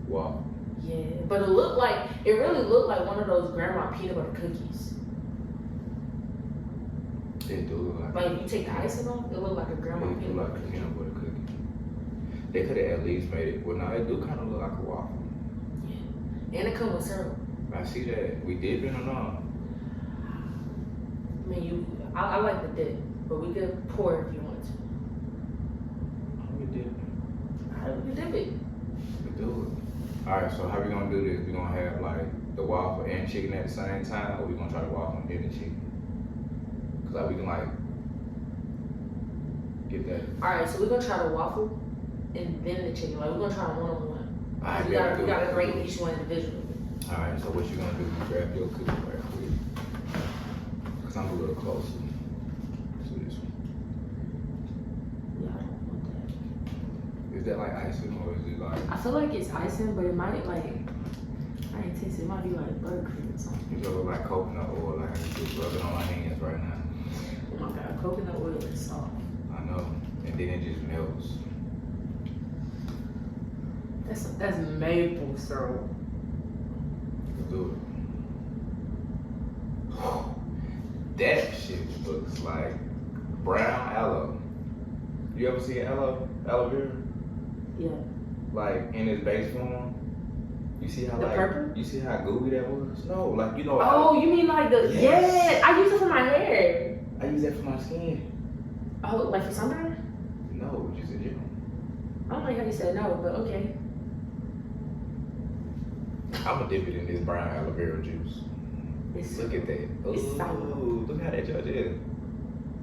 Wow. Yeah. But it really looked like one of those grandma peanut butter cookies. It do look like. Like, if you take the icing off, it looked like a grandma It do peanut like butter a cookie. peanut butter cookie. They could have at least made it. Well, no, it do kind of look like a waffle. And it comes with syrup. I see that. We dipping or not? I mean, I like the dip, but we could pour if you want to. We dipping. Alright, we can dip it. We do it. Alright, so how we gonna do this? We gonna have like the waffle and chicken at the same time, or we gonna try the waffle and then the chicken? Cause like we can like get that. Alright, so we're gonna try the waffle and then the chicken. Like, we're gonna try one-on-one. Alright, We gotta rate each one individually. Alright, so what you gonna do? You grab your cookie right quick. Cause I'm a little closer to this one. Yeah, I don't want that. Is that like icing or is it like, I feel like it's icing, but it might like, I ain't taste it. It might be like buttercream or something. it look like coconut oil, like I can just rub it on my hands right now. Oh my god, coconut oil is soft. I know. And then it just melts. That's maple syrup. Let's do it. That shit looks like brown aloe. You ever see aloe vera? Yeah. Like in its base form? You see how The like purple? you see how gooey that was? No, like you know Oh, you mean like the Yes. yeah? I use it for my hair. I use that for my skin. Oh, like for sunburn? No, just in general. I don't like how you said no, but okay. I'ma dip it in this brown aloe vera juice. It's, Look at that. It's sour. Ooh, look how that judge is.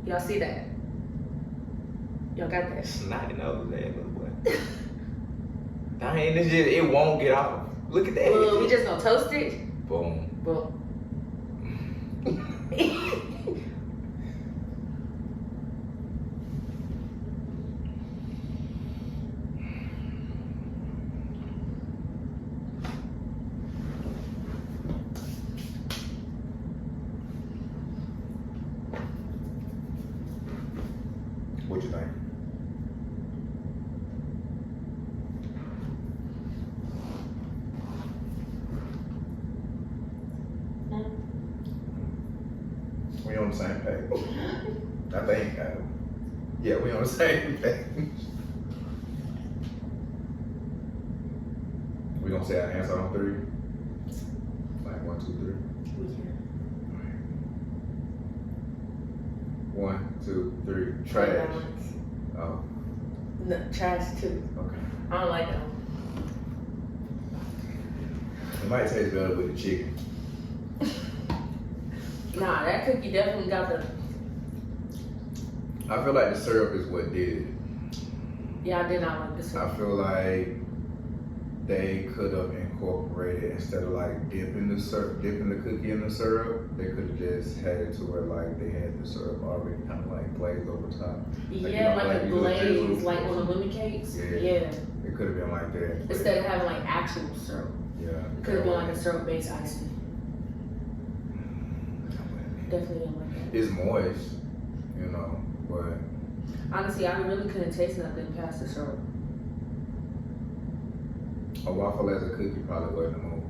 y'all see that? Y'all got that? Snotty nose ass little boy. Dang, this just, it won't get off. Look at that. Well, we just gonna toast it. Boom. Well. What you think? We on the same page. I think. Yeah, we on the same page. We gonna say our answer on 3? Like 1, 2, 3. We can. 1, 2, 3. Trash. Oh, No, trash too. okay. I don't like that one. It might taste better with the chicken. Nah, that cookie definitely got the. I feel like the syrup is what did it. Yeah, I did not like this I one. feel like they could have incorporated, instead of like dipping the cookie in the syrup, they could have just had it to where like they had the syrup already kind of like glazed over top. Yeah, like a you do glaze, drizzle. like on the lemon cakes. Yeah. Yeah. It could have been like that. Instead of having like actual syrup, Yeah. it could have been like a syrup-based icing. Definitely didn't like that. It's moist, you know, but Honestly, I really couldn't taste nothing past the syrup. a waffle as a cookie probably wasn't the move.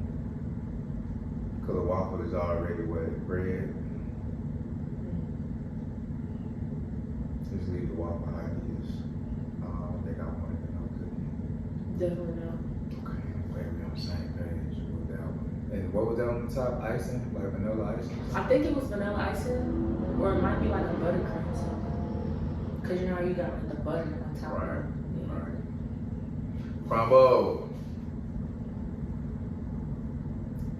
Because a waffle is already wet bread. Just leave the waffle how it is. I don't think I want it in no cookie. Definitely not. Okay, wait, we on the same page with that one. And what was that on the top? Icing? Like vanilla icing? I think it was vanilla icing, or it might be like a buttercream or something. Cause you know how you got like the butter on top. Right, Yeah. right. Crumble.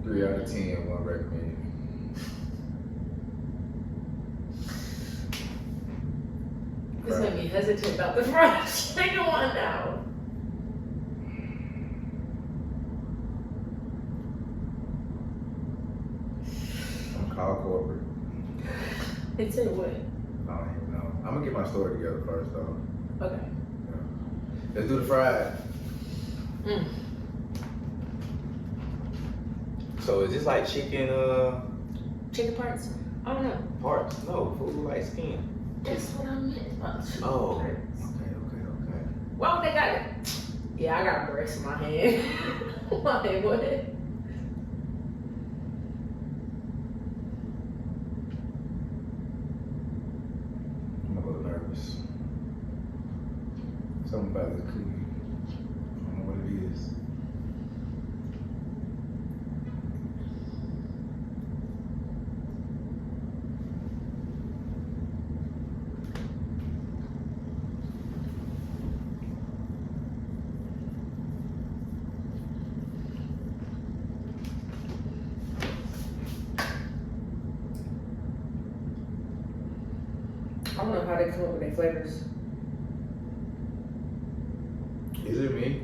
3 out of 10, 1 recommended. This made me hesitate about the fried chicken one now. I'm called corporate. It's in what? I don't even know. I'm gonna get my story together first though. Okay. Let's do the fried. Mm. So is this like chicken, Chicken parts? I don't know. Parts? No, food like skin. That's what I meant. Oh. Okay. Why would they got it? Yeah, I got breasts in my hand. Like, what? I'm a little nervous. Something about this cookie. I don't know what it is. I don't know how they come up with their flavors. Is it me?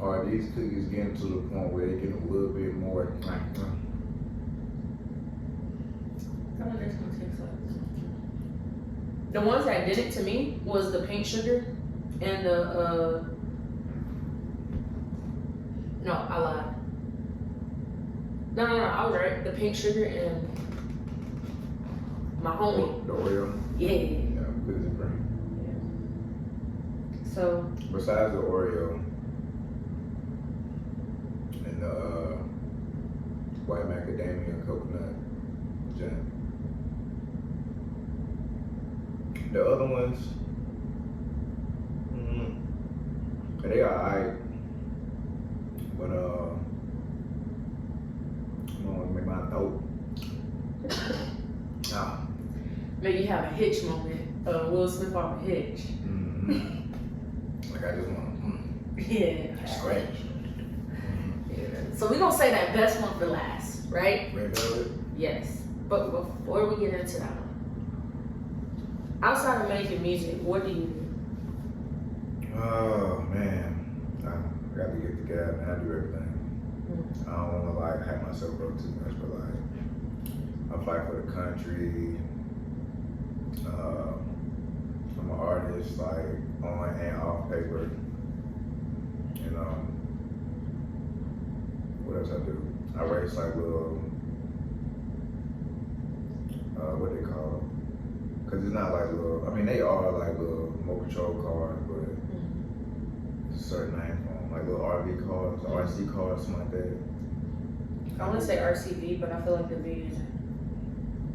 Or are these cookies getting to the point where they get a little bit more like, I wonder if it's gonna taste like. The ones that did it to me was the pink sugar and the no, I lied. No, I was right. The pink sugar and my homie. the Oreo? Yeah. Yeah, cookies and cream. So Besides the Oreo and the white macadamia coconut jam, the other ones, they are alright, but I don't want to make my throat. maybe you have a hitch moment. Will Smith off a hitch. Like I just want Yeah. to scratch. Yeah. So we're gonna say that best one for last, right? Red velvet. Yes. But before we get into that one, outside of making music, what do you do? Oh man, I got to get the gab and I do everything. I don't want to like hype myself up too much, but like I fight for the country. I'm an artist, like on and off paper. And what else I do? I race like little, what they call it? Cause it's not like little. I mean, they are like little remote control cars, but it's a certain name for them, like little RV cars, RC cars, something like that. I want to say RCV, but I feel like the V is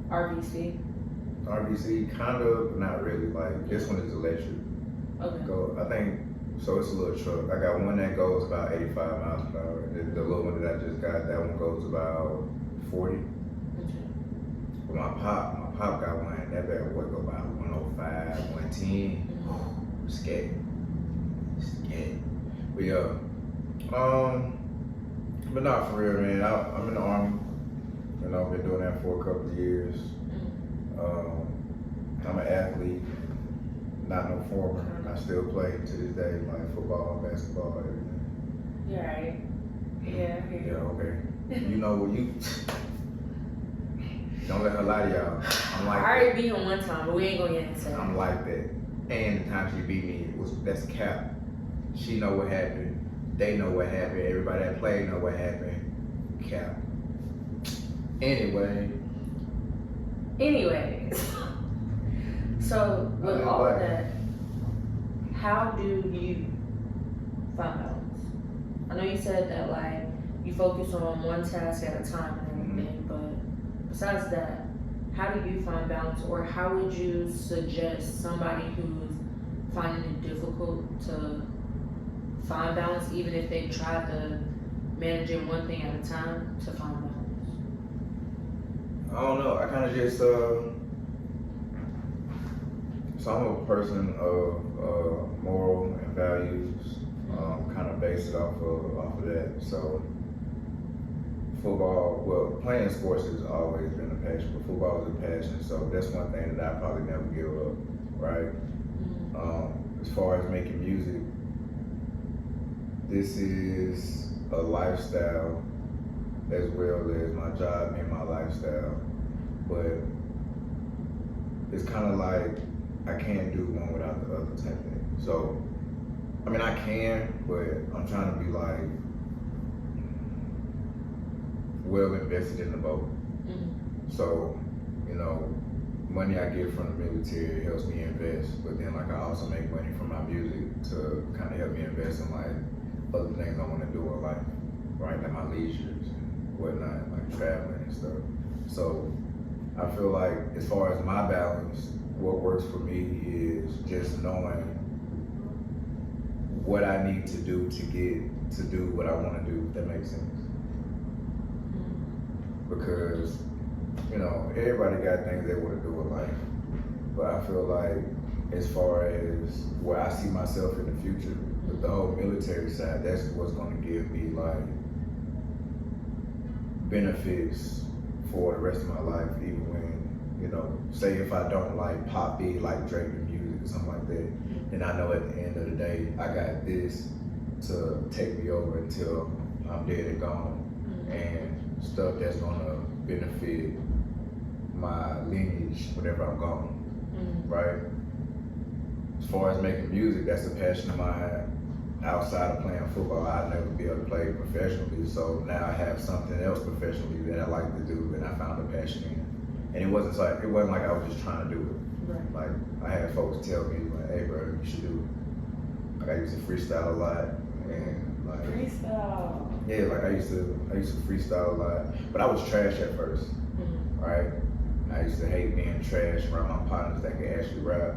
RVC. RVC, kind of, but not really. Like this one is electric. Okay. I think so. It's a little truck. I got one that goes about 85 miles per hour. The little one that I just got, that one goes about 40. But my pop got one. That bad boy go about 105, 110. Scared. But yeah, but not for real, man. I'm in the army. You know, I've been doing that for a couple of years. I'm an athlete, not no former. I still play to this day, like football, basketball, everything. Yeah, right. Yeah. Yeah, okay. You know what you don't let her lie to y'all. I'm like I already beat him one time, but we ain't gonna get into that. that. I'm like that. And the time she beat me, that's cap. She know what happened. They know what happened. Everybody that played know what happened. Cap. Anyways, so with all of that, how do you find balance? I know you said that like you focus on one task at a time and everything, but besides that, how do you find balance, or how would you suggest somebody who's finding it difficult to find balance, even if they try to manage it one thing at a time, to find balance? I don't know. I kind of just so I'm a person of moral and values. Kind of base it off of that. So football, well, playing sports has always been a passion, but football is a passion. So that's one thing that I probably never give up, right? As far as making music, this is a lifestyle as well as my job and my lifestyle, but it's kind of like I can't do one without the other type thing. So, I mean, I can, but I'm trying to be like, well invested in the boat. Mm-hmm. So, you know, money I get from the military helps me invest, but then like I also make money from my music to kind of help me invest in like other things I want to do in life, right? Like my leisures and whatnot, like traveling and stuff. So I feel like as far as my balance, what works for me is just knowing what I need to do to get to do what I want to do, if that makes sense. Because, you know, everybody got things they want to do in life. But I feel like as far as where I see myself in the future, with the whole military side, that's what's going to give me like benefits for the rest of my life, even when, you know, say if I don't like pop beat, like Drake music or something like that, then I know at the end of the day, I got this to take me over until I'm dead and gone, and stuff that's gonna benefit my lineage whenever I'm gone, right? As far as making music, that's a passion of mine. Outside of playing football, I'd never be able to play professionally, so now I have something else professionally that I like to do, and I found a passion in. And it wasn't like I was just trying to do it. Right. Like I had folks tell me, like, "Hey, bro, you should do it." Like I used to freestyle a lot, and like Freestyle. yeah, like I used to freestyle a lot, but I was trash at first, right? I used to hate being trash around my partners that could actually rap,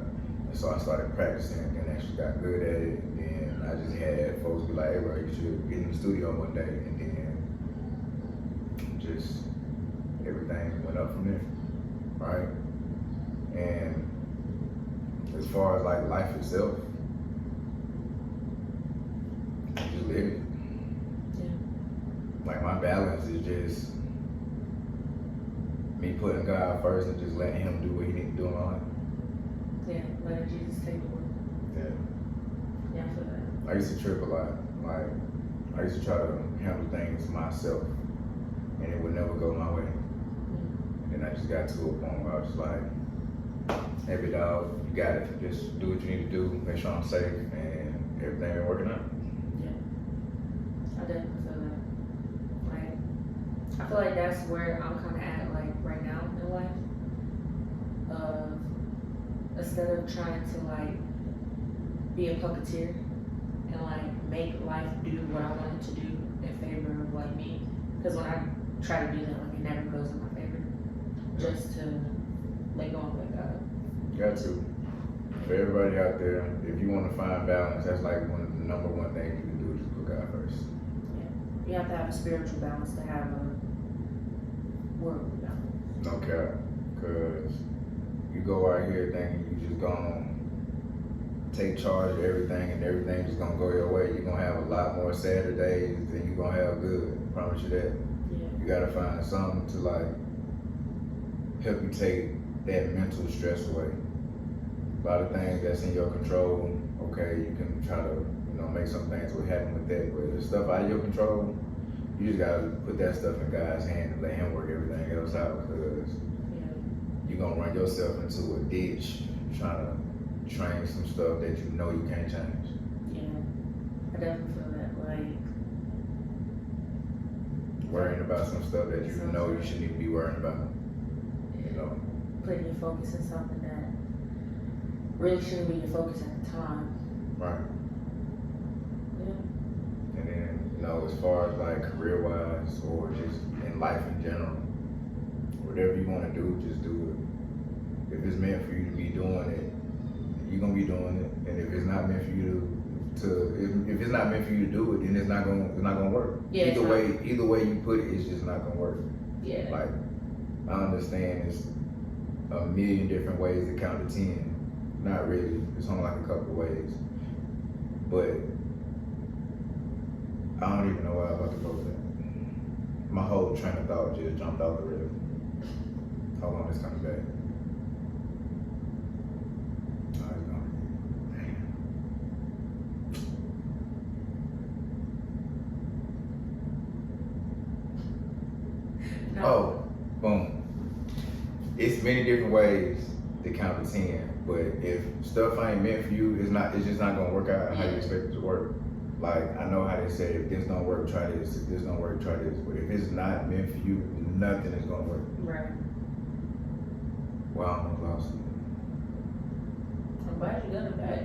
and so I started practicing and actually got good at it. And then I just had folks be like, "Hey, bro, you should get in the studio one day," and then just everything went up from there, right? And as far as like life itself, just live it. Like my balance is just me putting God first and just letting Him do what He needs to do in my life. Yeah, letting Jesus take the wheel. Yeah. Yeah, I feel that. I used to trip a lot. Like I used to try to handle things myself, and it would never go my way. And then I just got to a point where I was like, "Hey, big dog, you got it. Just do what you need to do. Make sure I'm safe, and everything been working out." I definitely feel that. Like, I feel like that's where I'm kind of at, like, right now in life. Instead of trying to, like, be a puppeteer and, like, make life do what I want it to do in favor of, like, me. Because when I try to do that, like, it never goes in my favor. Just to let go and let God. Got to. For everybody out there, if you want to find balance, that's like one of the number one things you can do is just put God first. You have to have a spiritual balance to have a worldly balance. No cap, cause you go out here thinking you just gonna take charge of everything and everything just gonna go your way. You're gonna have a lot more sadder days than you're gonna have good. I promise you that. Yeah. You gotta find something to like help you take that mental stress away. A lot of things that's in your control, okay, you can try to, you know, make some things will happen with that, but the stuff out of your control, you just gotta put that stuff in God's hand and let Him work everything else out, because you're gonna run yourself into a ditch trying to train some stuff that you know you can't change. Yeah. I definitely feel that. Like, Worrying about some stuff that you know you shouldn't even be worrying about. You know. putting your focus in something that really shouldn't be your focus at the time. Right. Yeah. And then, you know, as far as like career-wise or just in life in general, whatever you want to do, just do it. If it's meant for you to be doing it, you're gonna be doing it. And if it's not meant for you if it's not meant for you to do it, then it's not gonna work. Yeah, Either way you put it, it's just not gonna work. Yeah. Like, I understand it's a million different ways to count to 10. Not really. It's only like a couple of ways. But I don't even know where I'm about to go with that. My whole train of thought just jumped out the rail. Hold on, it's coming back. Oh, it's gone. Damn. No. Oh, boom. It's many different ways to count to 10, but if stuff ain't meant for you, it's just not gonna work out how you expect it to work. Like, I know how they say, if this don't work, try this. If this don't work, try this. But if it's not meant for you, nothing is gonna work. Right. Well, I almost lost it. I'm glad you got it back.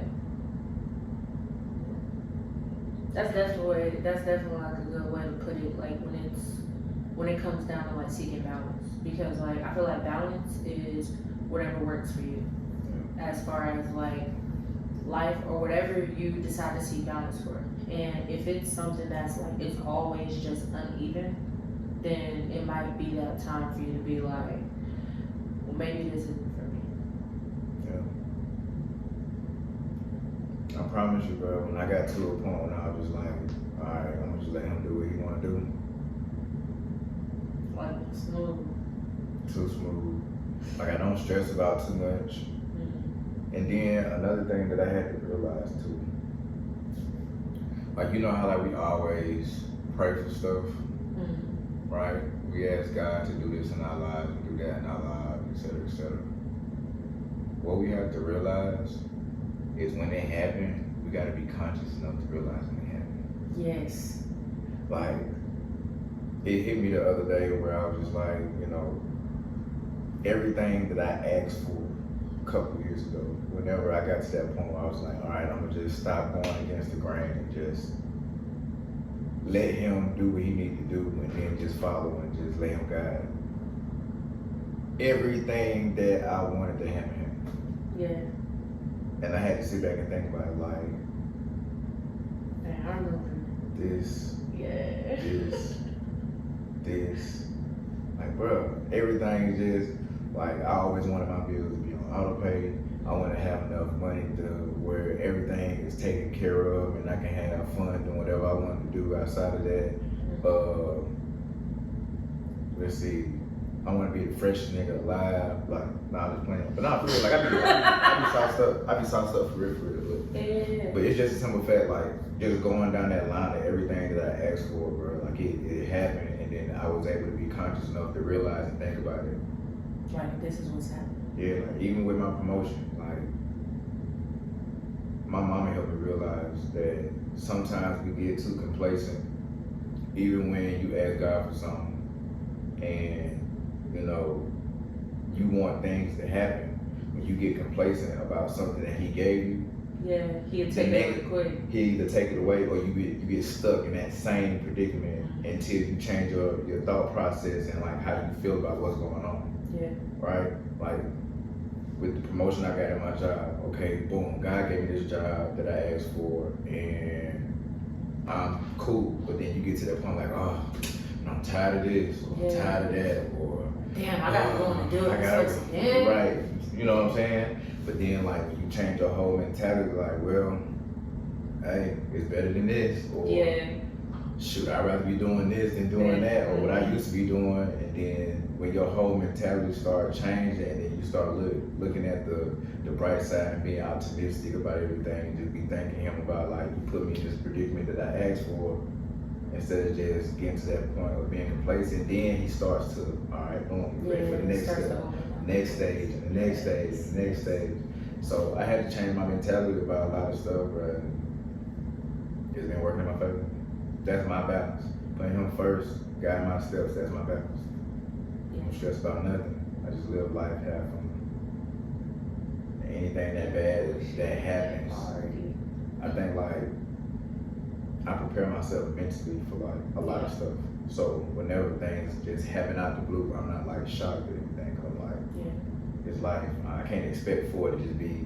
That's definitely like a good way to put it, like when it comes down to like seeking balance. Because like I feel like balance is whatever works for you. As far as like life or whatever you decide to seek balance for. And if it's something that's like it's always just uneven, then it might be that time for you to be like, well, maybe this isn't for me. Yeah. I promise you, bro, when I got to a point when I was like, alright, I'm gonna just let him do what he wanna do. Like smooth. Too smooth. Like I don't stress about too much. And then another thing that I had to realize too, like you know how like we always pray for stuff, right? We ask God to do this in our lives and do that in our lives, etc., etc. What we have to realize is when it happens, we gotta be conscious enough to realize when it happens. Yes. Like, it hit me the other day where I was just like, you know, everything that I asked for a couple years ago, whenever I got to that point where I was like, all right, I'm gonna just stop going against the grain and just let him do what he needs to do and then just follow and just let him guide. Everything that I wanted to happen. Yeah. And I had to sit back and think about it, like, Man, I remember. this, Yeah. this. Like, bro, everything is just, like, I always wanted my bills to be on auto pay. I want to have enough money to where everything is taken care of and I can have fun doing whatever I want to do outside of that. Let's see, I want to be the freshest nigga alive. Like, nah, I'm just playing. But nah, for real, like, I be sauced up for real. But it's just a simple fact, like, just going down that line of everything that I asked for, bro. Like, it happened, and then I was able to be conscious enough to realize and think about it. Like, this is what's happening. Yeah, like, even with my promotion, like, my mama helped me realize that sometimes we get too complacent, even when you ask God for something, and, you know, you want things to happen. When you get complacent about something that He gave you, yeah, He'll take it really quick. He either take it away or you get stuck in that same predicament until you change your thought process and like how you feel about what's going on. Yeah. Right? Like with the promotion I got at my job, okay, boom, God gave me this job that I asked for and I'm cool. But then you get to that point like, oh, I'm tired of this, or I'm tired of that, or damn, I gotta go and do it. Right. You know what I'm saying? But then like when you change your whole mentality, like, well, hey, it's better than this, or shoot, I'd rather be doing this than doing that, or what I used to be doing. And then when your whole mentality start changing, and then you start looking at the bright side and being optimistic about everything, and just be thanking Him about like, you put me in this predicament that I asked for, instead of just getting to that point of being complacent. Then He starts to, all right, boom, you ready for the next step, next stage, and the next stage, and the next stage. So I had to change my mentality about a lot of stuff, bro. It's been working in my favor. That's my balance. Putting Him first, guide my steps, that's my balance. I don't stress about nothing. I just live life, have fun. And anything that bad that happens, I think like, I prepare myself mentally for like a lot of stuff. So whenever things just happen out the blue, I'm not like shocked at anything. I'm like, it's life. I can't expect for it to just be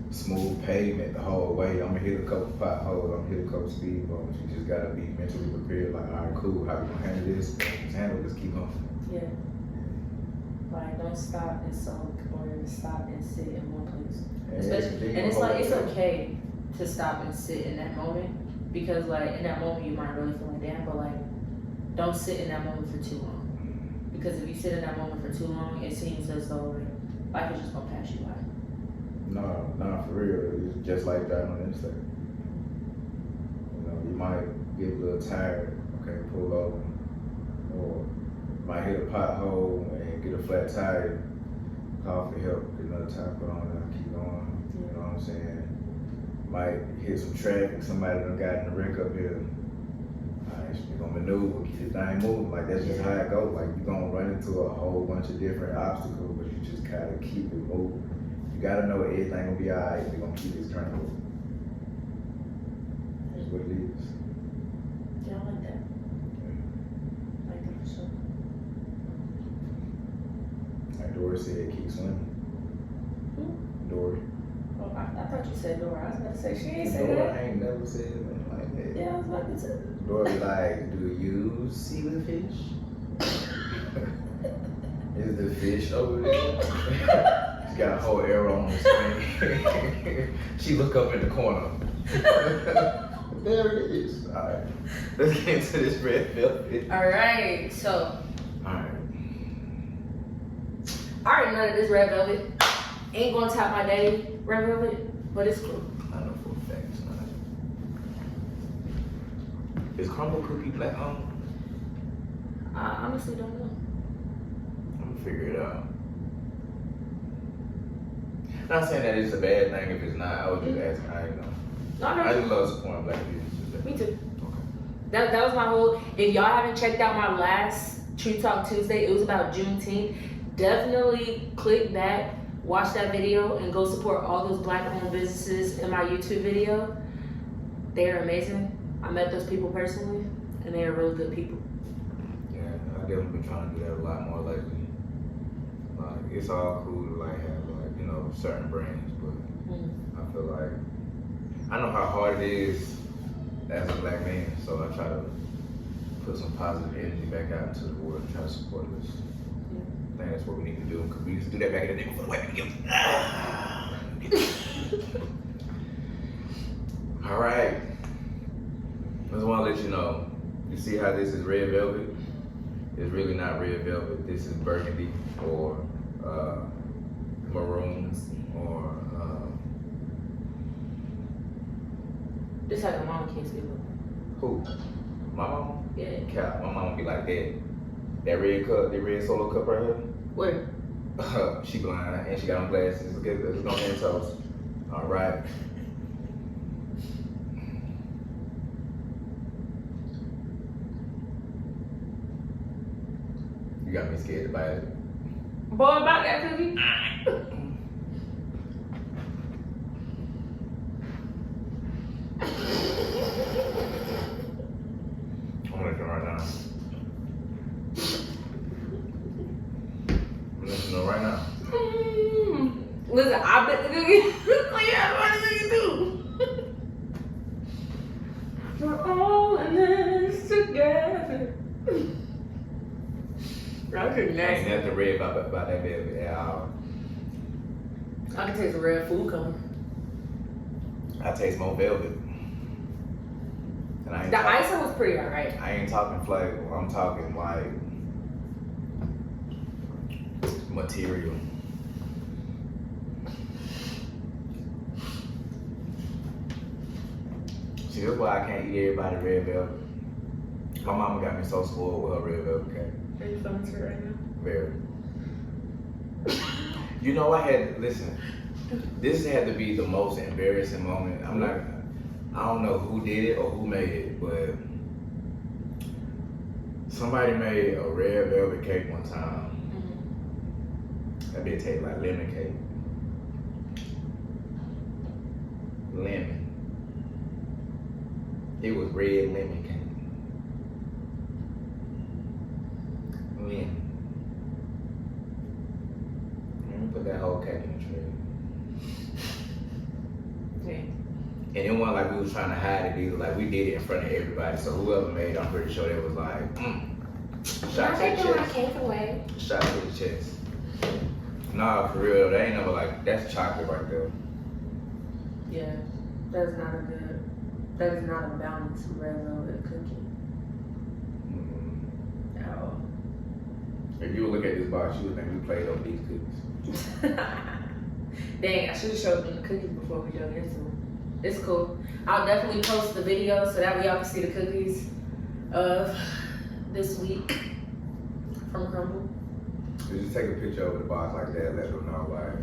smooth pavement the whole way. I'm gonna hit a couple potholes, I'm gonna hit a couple speed bumps. You just gotta be mentally prepared. Like, all right, cool. How we gonna handle this? Just handle this. Keep going. Yeah. Like, don't stop and sulk or stop and sit in one place. Especially, and it's like, it's okay to stop and sit in that moment. Because like in that moment you might really feel like damn, but like don't sit in that moment for too long. Because if you sit in that moment for too long, it seems as though like life is just gonna pass you by. No, for real. It's just like driving on the interstate. You know, you might get a little tired, okay, pull over, or might hit a pothole and get a flat tire, call for help, get another tire put on and keep going. You know what I'm saying? might hit some traffic, somebody done got in the wreck up here. Alright, you're gonna maneuver, keep the thing moving. Like that's just how it goes. Like you're gonna run into a whole bunch of different obstacles, but you just gotta keep it moving. You gotta know everything gonna be alright. You're gonna keep this train moving. That's what it is. Yeah, I like that. I like that for sure. Like Dory said, keep swimming. Dory. Oh, I thought you said Dora. I was about to say she ain't say Dory that. ain't never said anything like that. Yeah, I was about to say. Dory like, do you see the fish? Is the fish over there? She got a whole arrow on the screen. She look up in the corner. There it is. Alright. Let's get into this red velvet. Alright, so Alright. I already know that this red velvet ain't gonna top my daddy red velvet, but it's cool. I know for a fact it's not. Is crumble cookie black on? I honestly don't know. I'm gonna figure it out. Not saying that it's a bad thing if it's not. I was just asking how you know. No, I no, just love supporting black people. me too. Okay. That was my whole. If y'all haven't checked out my last True Talk Tuesday, it was about Juneteenth. Definitely click that, watch that video, and go support all those black-owned businesses in my YouTube video. They are amazing. I met those people personally, and they are really good people. Yeah, I definitely been trying to do that a lot more lately. Like, it's all cool to like have like, you know, certain brands, but I feel like I know how hard it is as a black man, so I try to put some positive energy back out into the world and try to support this. I think that's what we need to do, because we used to do that back in the day before the white people. All right. I just want to let you know, you see how this is red velvet? It's really not red velvet. This is burgundy or maroon or Just like a mama can't speak with. who? My mama? Yeah. Cap. My mama be like that. That red cup, that red solo cup right here. Where? She blind and she got on glasses. It's gonna end toast. All right. You got me scared to buy it. Boy, about that cookie. I'm gonna come right now. I'm listening to it right now. Listen, I bet the cookie. Oh yeah, I bet the cookie too. We're all in this together. I could Ain't nasty. nothing red about that baby at all. I can taste the red food coming. I taste more velvet. And I ain't The talking, icing was pretty alright. I ain't talking flavor. I'm talking like material. See, that's why I can't eat everybody red velvet. My mama got me so spoiled with her red velvet cake. Are you feeling it right now? Very. You know, listen, this had to be the most embarrassing moment. I don't know who did it or who made it, but somebody made a red velvet cake one time. That bitch tasted like lemon cake. Lemon. It was red lemon cake. Lemon. Put that whole cake in the tray. Yeah. And it wasn't like we was trying to hide it either. Like we did it in front of everybody. So whoever made it, I'm pretty sure they was like, shot to the chest. cake away. Shot to the chest. Nah, for real, they ain't never like, that's chocolate right there. Yeah, that is not a balanced red velvet cookie at all. If you would look at this box, you would think we played on these cookies. Dang, I should have showed them the cookies before we dug into them. It's cool. I'll definitely post the video so that way y'all can see the cookies of this week from Crumble. So just take a picture over the box like that, let them know like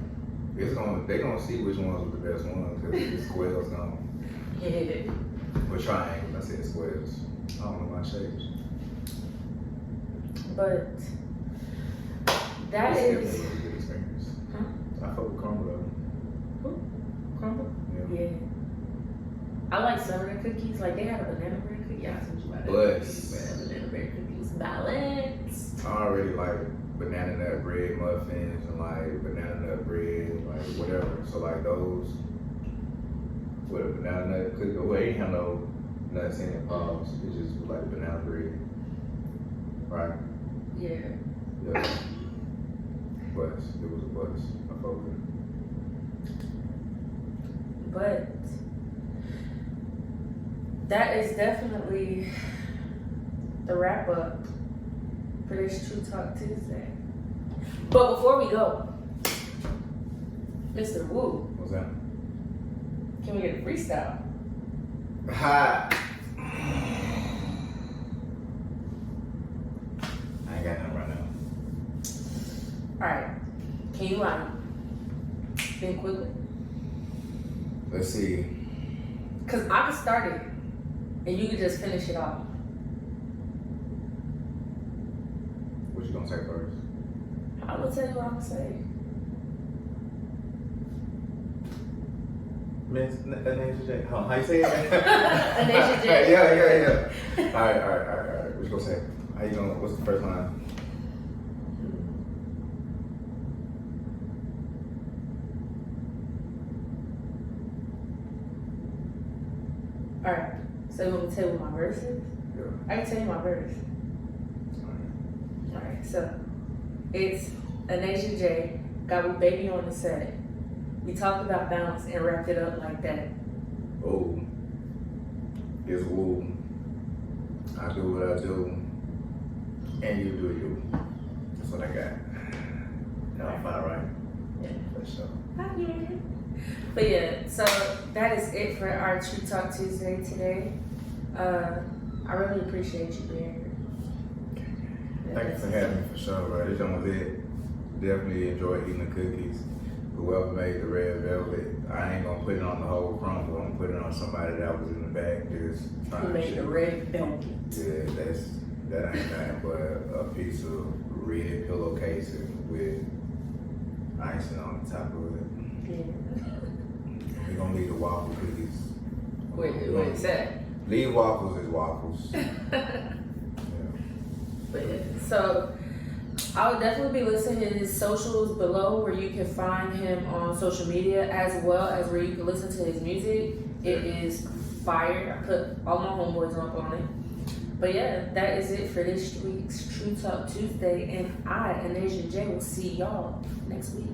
They gonna see which ones were the best ones because the squares gone. Yeah. Or triangles, I said squares. I don't know my shapes. But that It's is definitely a good experience. Huh? I fuck with Crumble though. crumble. Yeah. Yeah. I like some of the cookies. Like they had a banana bread cookie. I told you about that. Bless. Banana bread cookies. Balance. I already like banana nut bread muffins and like banana nut bread, like whatever. So like those with a banana nut cookie, well, it ain't have no nuts in it, balls. It just was like banana bread. Right? Yeah. Yeah. Bus. It was a bus. I fuck with it. But that is definitely the wrap up for this True Talk Tuesday. But before we go, Mr. Wu, What's that? can we get a freestyle? Ha! I ain't got nothing right now. Alright. Can you think quickly? Let's see. Cause I can start it and you can just finish it off. What you gonna say first? I will tell you what I'm gonna say. Miss Anasia J. How you say it? Anasia J. Yeah. Alright. What you gonna say? How you gonna, what's the first line? Alright. So you want me to tell you what my verse is? Yeah. I can tell you my verse. Alright, so it's Anasia J. Got with Baby on the set. We talked about balance and wrapped it up like that. Oh. It's woo. I do what I do. And you do you. That's what I got. Now I'm fine, right? Yeah. For sure. But yeah, so that is it for our True Talk Tuesday today. I really appreciate you being here. Thank you for having me for sure, bro. This one was it. Definitely enjoyed eating the cookies. Whoever made the red velvet, I ain't gonna put it on the whole crumble. I'm gonna put it on somebody that was in the back just trying Who to made shit. the red velvet? Yeah, that ain't nothing but a piece of red pillowcases with icing on the top of it. Yeah. We're gonna leave the waffle cookies. Wait, what's that? Leave waffles is waffles. Yeah. But yeah, so I would definitely be listing his socials below where you can find him on social media as well as where you can listen to his music. It is fire. I put all my homeboys up on it. But yeah, that is it for this week's True Talk Tuesday. And I, Anasia J, will see y'all next week.